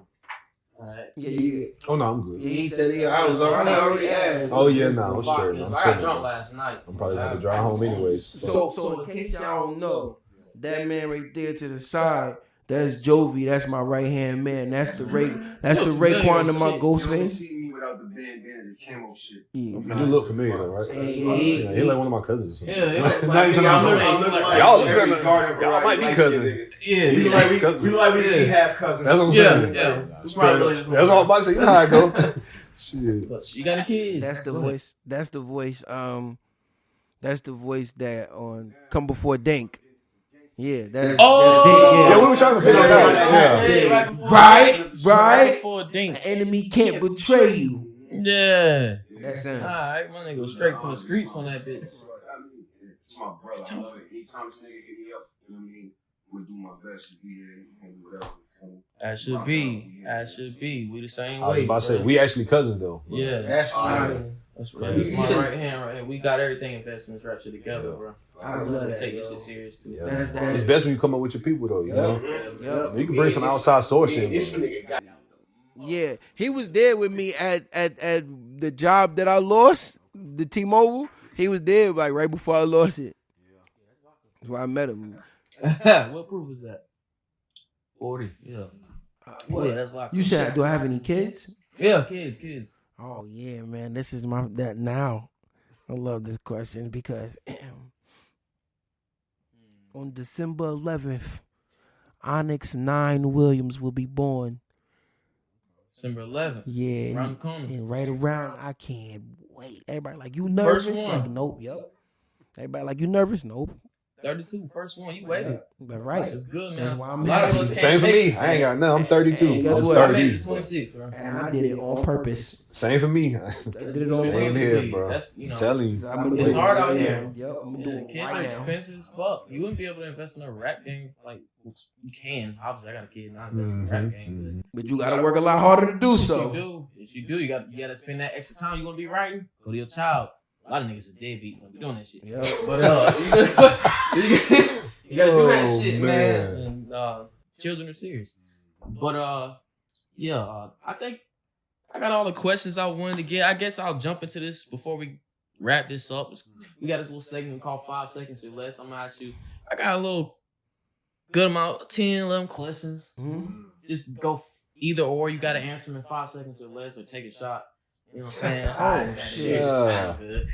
All right. Yeah. Oh no, I'm good. Yeah, he said I was already asked. Oh yeah, no, I'm straight. I got drunk last night. I'm probably gonna drive home anyways. So in case y'all don't know, that man right there to the side, that's Jovi. That's my right hand man. That's the Raekwon to my Ghostface. Without the bandana, the camo shit. Yeah. You look familiar, though, right? He like one of my cousins or something. Y'all look like y'all might be cousins. Yeah, we like we be half cousins. That's what I'm saying. Yeah. That's all I'm about to say. You know how I go. Shit. But you got a kid. That's the voice. That's the voice. That's the voice that on Come Before Dank. Yeah, that's yeah, we were trying to figure that out. Right. Right before Dink. The enemy can't betray you. Yeah. That's him. Alright, my nigga was straight from the streets on that bitch. It's my brother. I love it. Anytime this nigga hit me up, you know what I mean? I'm gonna do my best to be there and do whatever. As should be. As should be. We the same way. I was about to say, we actually cousins though. Yeah. That's fine. That's my right hand right here. We got everything invested in this rap shit together, bro. I love that. Take this shit serious too. Yeah. It's best when you come up with your people though, you know? Yep. You can bring some outside source in. Yeah, he was there with me at the job that I lost, the T-Mobile. He was there like right before I lost it. That's why I met him. What proof is that? 40. Yeah. What? Yeah, that's why. You said, do I have any kids? Yeah, kids. Oh yeah, man. This is that now. I love this question because on December 11th, Onyx 9 Williams will be born. December 11th. Yeah. Around the corner. And right around, I can't wait. Everybody like, you nervous? First one. Like, nope. Yep. Everybody like, you nervous? Nope. 32, first one. You waited. That's right. It's good, man. That's why I'm A lot of happy. us can't Same for make me. it. I ain't got nothing. I'm 32. Hey, guess I'm what? I made it 30. to 26, bro. And I did it on purpose. Same for me. I did it on Same purpose. here, bro. That's, you know, Telling you. it's hard out here. Yep, I'm Yeah, doing kids are expensive as fuck. You wouldn't be able to invest in a rap game like you can. Obviously, I got a kid and I invest in a rap game. But you got to work a lot harder to do Yes, so. you do. Yes, you do. You got to spend that extra time. You want to be writing? Go to your child. A lot of niggas is deadbeats. Don't be doing that shit. Yep. But you gotta do that shit, man. And children are serious. But I think I got all the questions I wanted to get. I guess I'll jump into this before we wrap this up. We got this little segment called 5 seconds or less. I'm gonna ask you. I got a little good amount, 10, 11 questions. Mm-hmm. Just go either or. You gotta answer them in 5 seconds or less, or take a shot. You know what I'm saying? Oh, shit. It just sound good.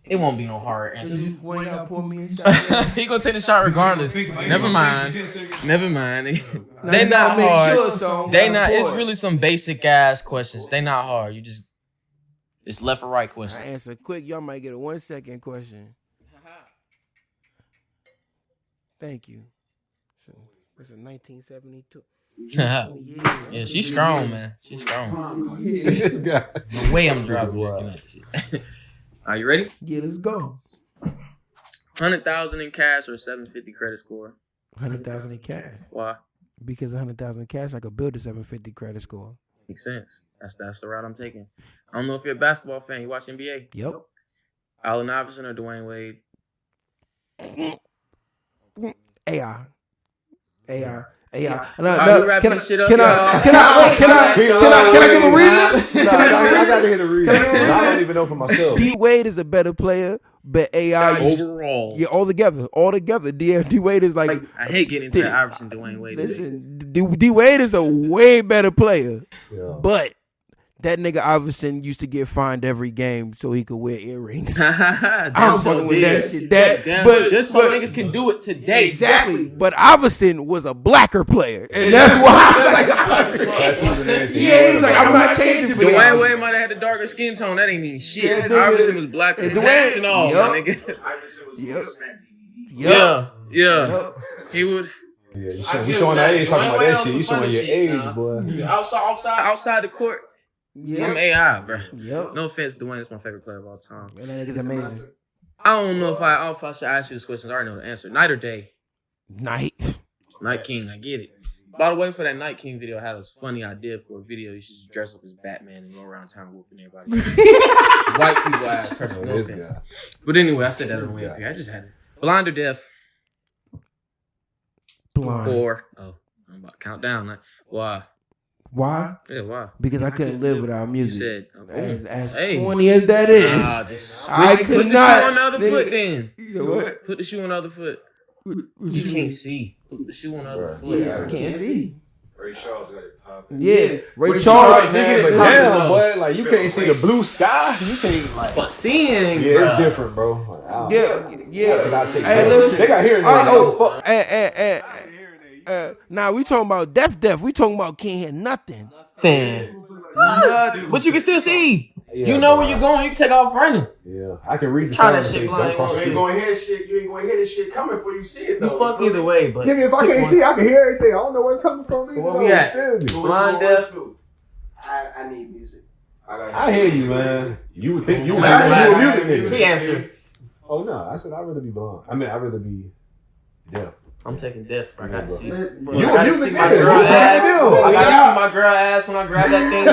It won't be no hard answer. You want to pour me a shot? He gonna take the shot regardless. Never mind. They not hard. They not. It's really some basic ass questions. They not hard. You just it's left or right I question. answer quick. Y'all might get a 1 second question. Thank you. So it's a 1972. Yeah, she's strong, man. She's strong. This guy. The way I'm driving looking at shit. Are you ready? Yeah, let's go. 100,000 in cash or 750 credit score? 100,000 in cash. Why? Because 100,000 in cash, I could build a 750 credit score. Makes sense. That's the route I'm taking. I don't know if you're a basketball fan. You watch NBA? Yep. Allen Iverson or Dwayne Wade? AI. We Can wrap this shit up, I give a reason? I gotta hear the reason. I don't even know for myself. D Wade is a better player, but AI Overall. Yeah, all together. D Wade is like I hate getting into the Iverson Dwayne Wade. listen. D Wade is a way better player, Yeah. but that nigga Iverson used to get fined every game so he could wear earrings. I'm fucking with that shit. But just so niggas can do it today. Exactly. But Iverson was a blacker player, and that's why. Tattoos and everything. Yeah, he's like, I'm not changing for Dwayne y'all. Wade might have had a darker skin tone. That ain't mean shit. Yeah, nigga. Iverson was black with Dwayne- tats and all, Yup. my nigga. Yep. Yeah. He would. Yeah, you showing that age talking about that shit. You showing your age, nah. boy. Outside the court. I'm Yep. AI, bro. Yep. No offense, Dwayne is my favorite player of all time. And that nigga's amazing. I don't know if I should ask you this question. I already know the answer. Night or day? Night. Night King, I get it. By the way, for that Night King video, I had a funny idea for a video. You should just dress up as Batman and go around town whooping everybody. White people ass, perfect. No This offense. guy. But anyway, I said that on the way up here. I just had it. Blind or deaf? Blind. Or I'm about to count down. Like, why? Why? Yeah, why? Because I couldn't live without You music. said, As hey. corny as that is. Nah, just I put could the not. shoe on the other nigga. foot then. You know what? Put the shoe on the other foot. You can't see. Put the shoe on the other Right. foot. Yeah, I can't see. Ray Charles got it popping. Yeah, Ray Charles, Charles, Man, but nigga. damn, boy, like you can't see the blue sky. You can't like. But seeing, Yeah, it's bruh. different, bro. Like, I don't know. Yeah. They gotta take Hey, that. listen. They got hearing All right, aids. oh, now we talking about deaf. We talking about can't hear nothing. Nothing. But you can still see. Yeah, You know bro. where you're going. You can take off running. Yeah, I can read the Try that signs shit and say, blind, don't cross You the ain't street. gonna hear shit. You ain't gonna hear this shit coming before you see it You though. fucked either way, but Nigga, if I pick can't one. see, I can hear everything. I don't know where it's coming from. So where we at? Blind, deaf. I need music. I hear you, man. You would think you would That's have the you a last- music The nigga. answer. Oh no, I said I'd rather be blind. I mean, I'd rather be deaf. I'm taking death, bro. I got to see. You I a gotta music see my nigga. girl You said ass. that. I gotta see my girl ass when I grab that thing.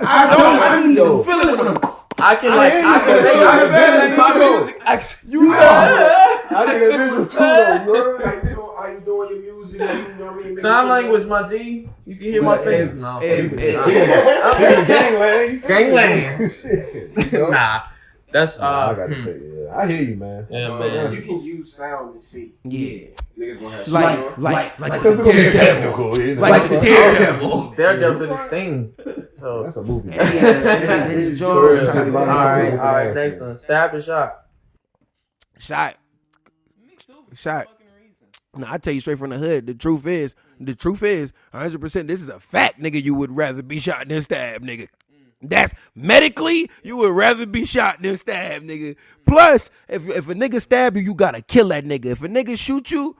I need to feel it with him. I can like, hear you, I can bro. make I I said can talk it. music. You know, I think a visual too, though, bro. How you doing your music? You know what I mean? Sign language, my G. You can hear my face. No. Gangland. Gangland. Shit. You know? Nah. That's I gotta tell you, yeah. I hear you, man. Yeah, You man. can use sound and see. Yeah. Niggas gonna have Like That's the gonna be Daredevil. technical, you know? Like the Daredevil. Daredevil did his thing. So That's a movie. His all jaws. right, next one. Stab or shot? Shot. Nah, I tell you straight from the hood. The truth is, 100%. This is a fact, nigga. You would rather be shot than stabbed, nigga. That's medically, you would rather be shot than stabbed, nigga. Plus, if a nigga stab you, you gotta kill that nigga. If a nigga shoot you,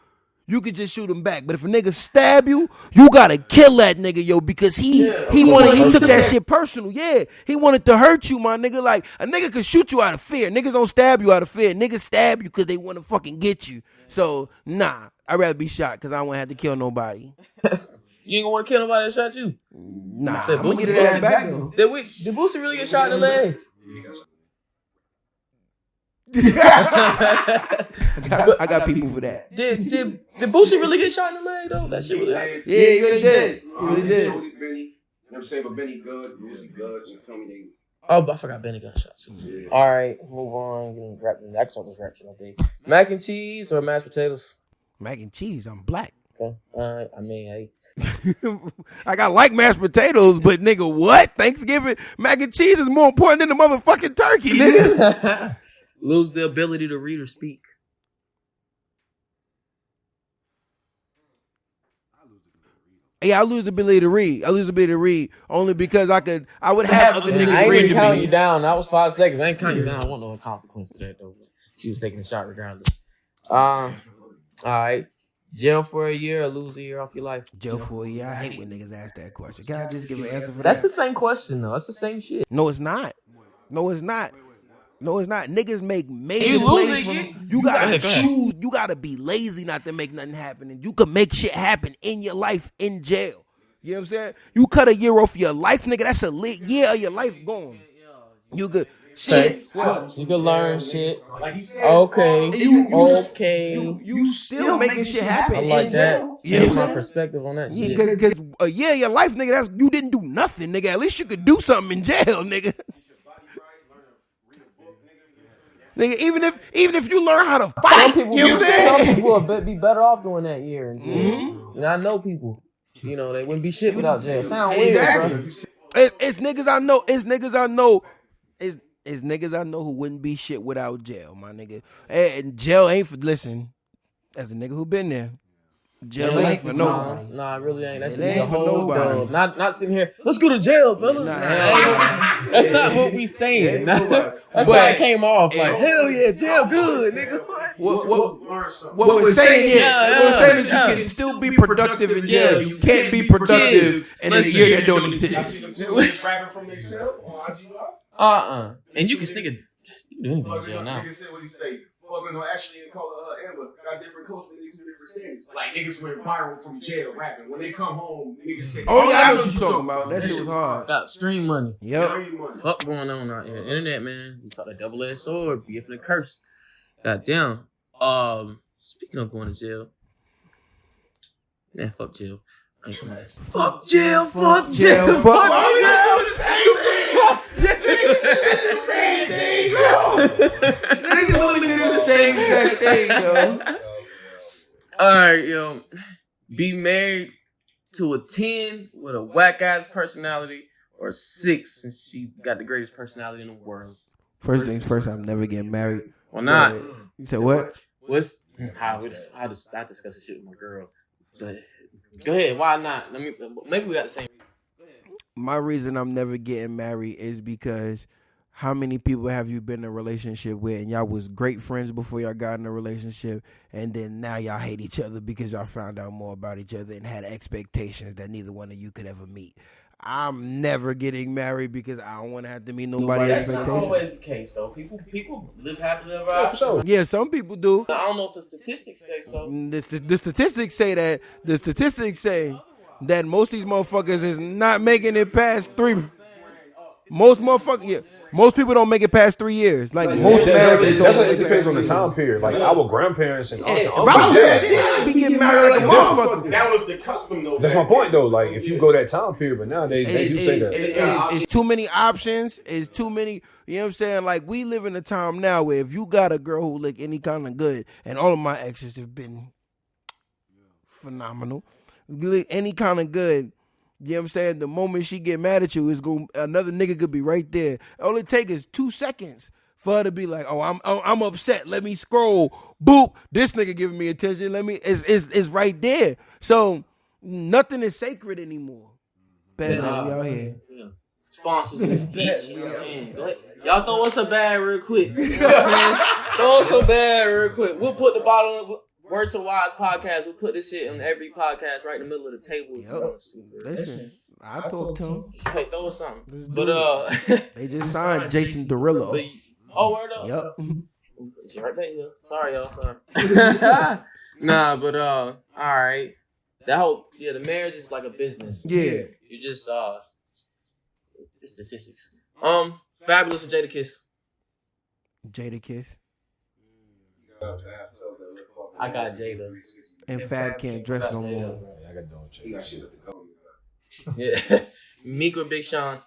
you could just shoot him back. But if a nigga stab you, you gotta kill that nigga, yo, because he took that shit personal. Yeah, he wanted to hurt you, my nigga. Like, a nigga could shoot you out of fear. Niggas don't stab you out of fear. Niggas stab you because they want to fucking get you. So, nah, I'd rather be shot because I don't want to have to kill nobody. You ain't gonna want to kill nobody that shot you? Nah, I'm gonna get that back though. Did Boosie really get shot in the leg? I got people for that. Did Boosie really get shot in the leg though? That shit really happened. Yeah, he really did. He really did. Never say, but Benny good, Boosie good. You feel me? Oh, but I forgot Benny got shot too. Yeah. All right, move on. I can talk this rap shit all day. Mac and cheese or mashed potatoes? Mac and cheese. I'm black. Okay. I mean, hey. I like mashed potatoes, but nigga, what? Thanksgiving mac and cheese is more important than the motherfucking turkey, nigga. Lose the ability to read or speak. Yeah, I lose the ability to read. I lose the ability to read only because I would have other niggas I ain't read even to count me. you down. That was 5 seconds. I ain't count you down. I want no consequence to that though. She was taking a shot regardless. All right. Jail for a year or lose a year off your life? Jail for a year. I hate when niggas ask that question. Can I just give an answer for that? That's the same question though. That's the same shit. No, it's not. No, it's not. No, it's not. Niggas make major You plays losing, from you gotta go ahead. choose. You gotta be lazy not to make nothing happen. And you can make shit happen in your life in jail. You know what I'm saying? You cut a year off your life, nigga. That's a lit year of your life gone. You could shit. You can learn shit. Okay. You still making shit happen I like in that. jail. Change my perspective on that shit. Because a year of your life, nigga, you didn't do nothing, nigga. At least you could do something in jail, nigga. Nigga, even if you learn how to fight, some people will be better off doing that year in jail. Mm-hmm. And I know people, they wouldn't be shit without jail. Sound weird, bro. It's niggas I know. It's niggas I know. It's niggas I know who wouldn't be shit without jail, my nigga. And jail ain't for listen. As a nigga who been there, jail ain't for nobody. Nah, it really ain't. That's It ain't a for whole nobody. dog. Not sitting here. Let's go to jail, fellas. That's not what we saying. That's how it came off. Like hell yeah, jail good, nigga. What we're saying is, you can still be productive in jail. You can't be productive in a year that don't exist. Rapping from themselves on IG Live. And you can stick it. You can do anything in jail now. Nigga said what he say. Fucking on Ashley and call her Amber. Got different coats, but they two different standards. Like niggas went viral from jail rapping. When they come home, niggas say, Oh yeah, I know what you talking about. That shit was hard. Got stream money. Yep. Fuck going on out here. Internet, man. You saw that double-edged sword. Be a curse. God damn. Speaking of going to jail. Yeah, fuck jail. Fuck jail. Fuck jail. Fuck Niggas literally do the same thing, yo. Alright, yo. Be married to a 10 with a whack ass personality or 6 since she got the greatest personality in the world. First things first, I'm never getting married. Well, not. You said what? I discuss this shit with my girl. But go ahead, why not? Maybe we got the same. My reason I'm never getting married is because how many people have you been in a relationship with and y'all was great friends before y'all got in a relationship and then now y'all hate each other because y'all found out more about each other and had expectations that neither one of you could ever meet. I'm never getting married because I don't want to have to meet nobody's expectations. That's not always the case, though. People live happily ever after. Sure. Yeah, some people do. I don't know if the statistics say so. The statistics say that. The statistics say that most of these motherfuckers is not making it past 3. Most people don't make it past 3 years. Like most marriages don't. It depends on the time period. Like our grandparents and us. Be getting married like a motherfucker. That was the custom though. That's my point though. Like if you go that time period, but nowadays they do say that. It's too many options. It's too many. You know what I'm saying? Like we live in a time now where if you got a girl who look any kind of good, and all of my exes have been phenomenal, any kind of good. You know what I'm saying? The moment she get mad at you, another nigga could be right there. All it takes is 2 seconds for her to be like, "Oh, I'm upset. Let me scroll. Boop. This nigga giving me attention. It's right there." So nothing is sacred anymore. Better than y'all here. Yeah. sponsors this bitch. You know what I'm saying? Go ahead. Y'all throw us a bag real quick. You know what I'm saying? Throw us a bag real quick. We'll put the bottle in Word to the Wise podcast. We'll put this shit on every podcast right in the middle of the table. Listen, I talk to him. Hey, throw us something. But they just signed Jason Derulo. Word up. Yep. She right there. Yeah. Sorry, y'all. Sorry. Nah, but all right. That whole the marriage is like a business. Yeah. You just the statistics. Fabulous and Jadakiss. Jadakiss. I got Jada. And Fab can't dress no more. Yeah, I got done with He got Jada. shit at the government. Yeah. Meek or Big Sean?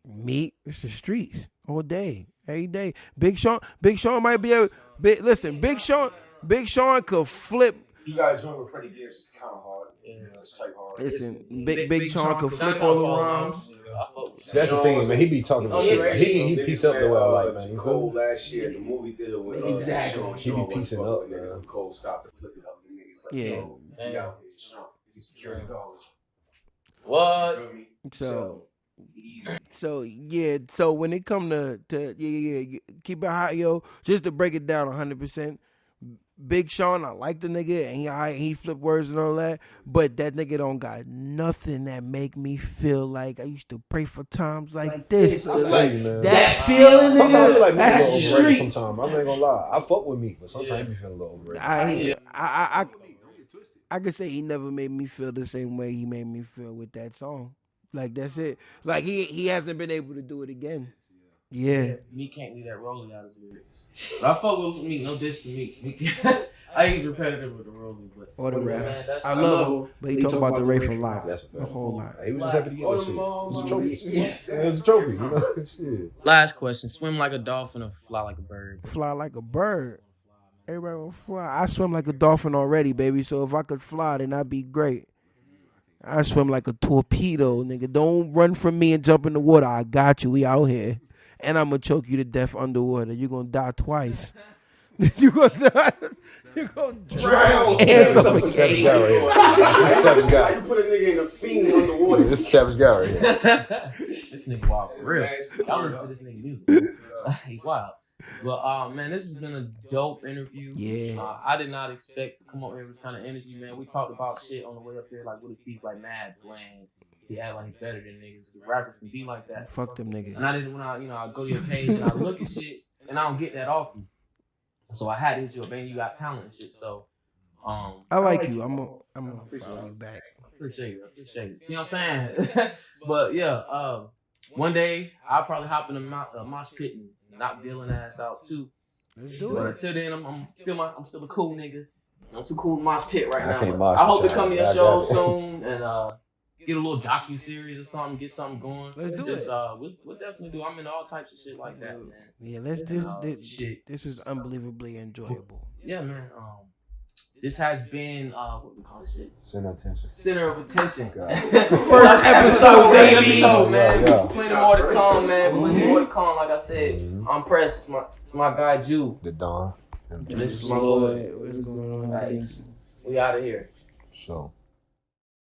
Meek, it's the streets all day, every day. Big Sean might be listen, Big Sean could flip. He got a joint with Freddie Gibbs. It's kind of hard. It's type hard. Listen, Big Sean could flip all the rhymes. That's the thing, man. He be talking about shit. He piece up the well, like, man. Cole last year at the movie theater with Exactly. Sean. He be piecing up, man. Cole stopped to flip it up. The niggas like, Yeah. yo, he out here, Sean. He's security guards. What? So when it come to keep it hot, yo, just to break it down 100%. Big Sean, I like the nigga, and he flip words and all that, but that nigga don't got nothing that make me feel like I used to pray for times like this. That feeling, nigga, Like that's the street. sometimes. I'm not gonna lie. I fuck with Meek, but sometimes he be feeling a little overrated. I could say he never made me feel the same way he made me feel with that song. Like, that's it. Like, he hasn't been able to do it again. Yeah. Meek can't leave that rolling out his lyrics. But I fuck with Meek. No diss to Meek. I ain't repetitive with the rolling, but Or the man, ref. I love him, but he talk about the Rafe a lot. That's a whole lot. He was just happy to get that shit. It was a trophy. It was a trophy, you know? Shit. Last question: swim like a dolphin or fly like a bird? Fly like a bird. Everybody will fly. I swim like a dolphin already, baby. So if I could fly, then I'd be great. I swim like a torpedo, nigga. Don't run from me and jump in the water. I got you. We out here. And I'm going to choke you to death underwater. You're going to die twice. You're going to die. You're going to drown. And suffocate. Savage guy right here. This is savage guy. You put a nigga in a fiend underwater. This is savage guy right here. This nigga wild for real. Y'all listen to this nigga music. He's wild. But man, this has been a dope interview. Yeah. I did not expect to come up here with this kind of energy, man. We talked about shit on the way up there, like what if he's like mad, bland. He act like he's better than niggas, because rappers can be like that. Fuck them niggas. And I didn't, when I go to your page and I look at shit, and I don't get that off you. So I had to hit you up, man. You got talent and shit. So, I like you. I'm gonna follow you back. Appreciate it. See what I'm saying? But yeah, one day I'll probably hop in a mosh pit and knock Dylan ass out too. Let's do But it. until then, I'm still a cool nigga. I'm too cool to mosh pit right I now. can't But mosh I hope with to come to your y'all. show I got it. soon and get a little docu-series or something, get something going. Let's do Just, it. We'll definitely do. I'm into all types of shit like that, man. Yeah, this was unbelievably enjoyable. Yeah, man. This has been what we call this shit? Center attention. Center of attention. First episode, baby. Man. Yeah. Plenty more to come, man. Plenty more to come. Like I said, I'm pressed. It's my guy Jew. The Dawn. This is my Lord. What's going on? Nice. We out of here. So.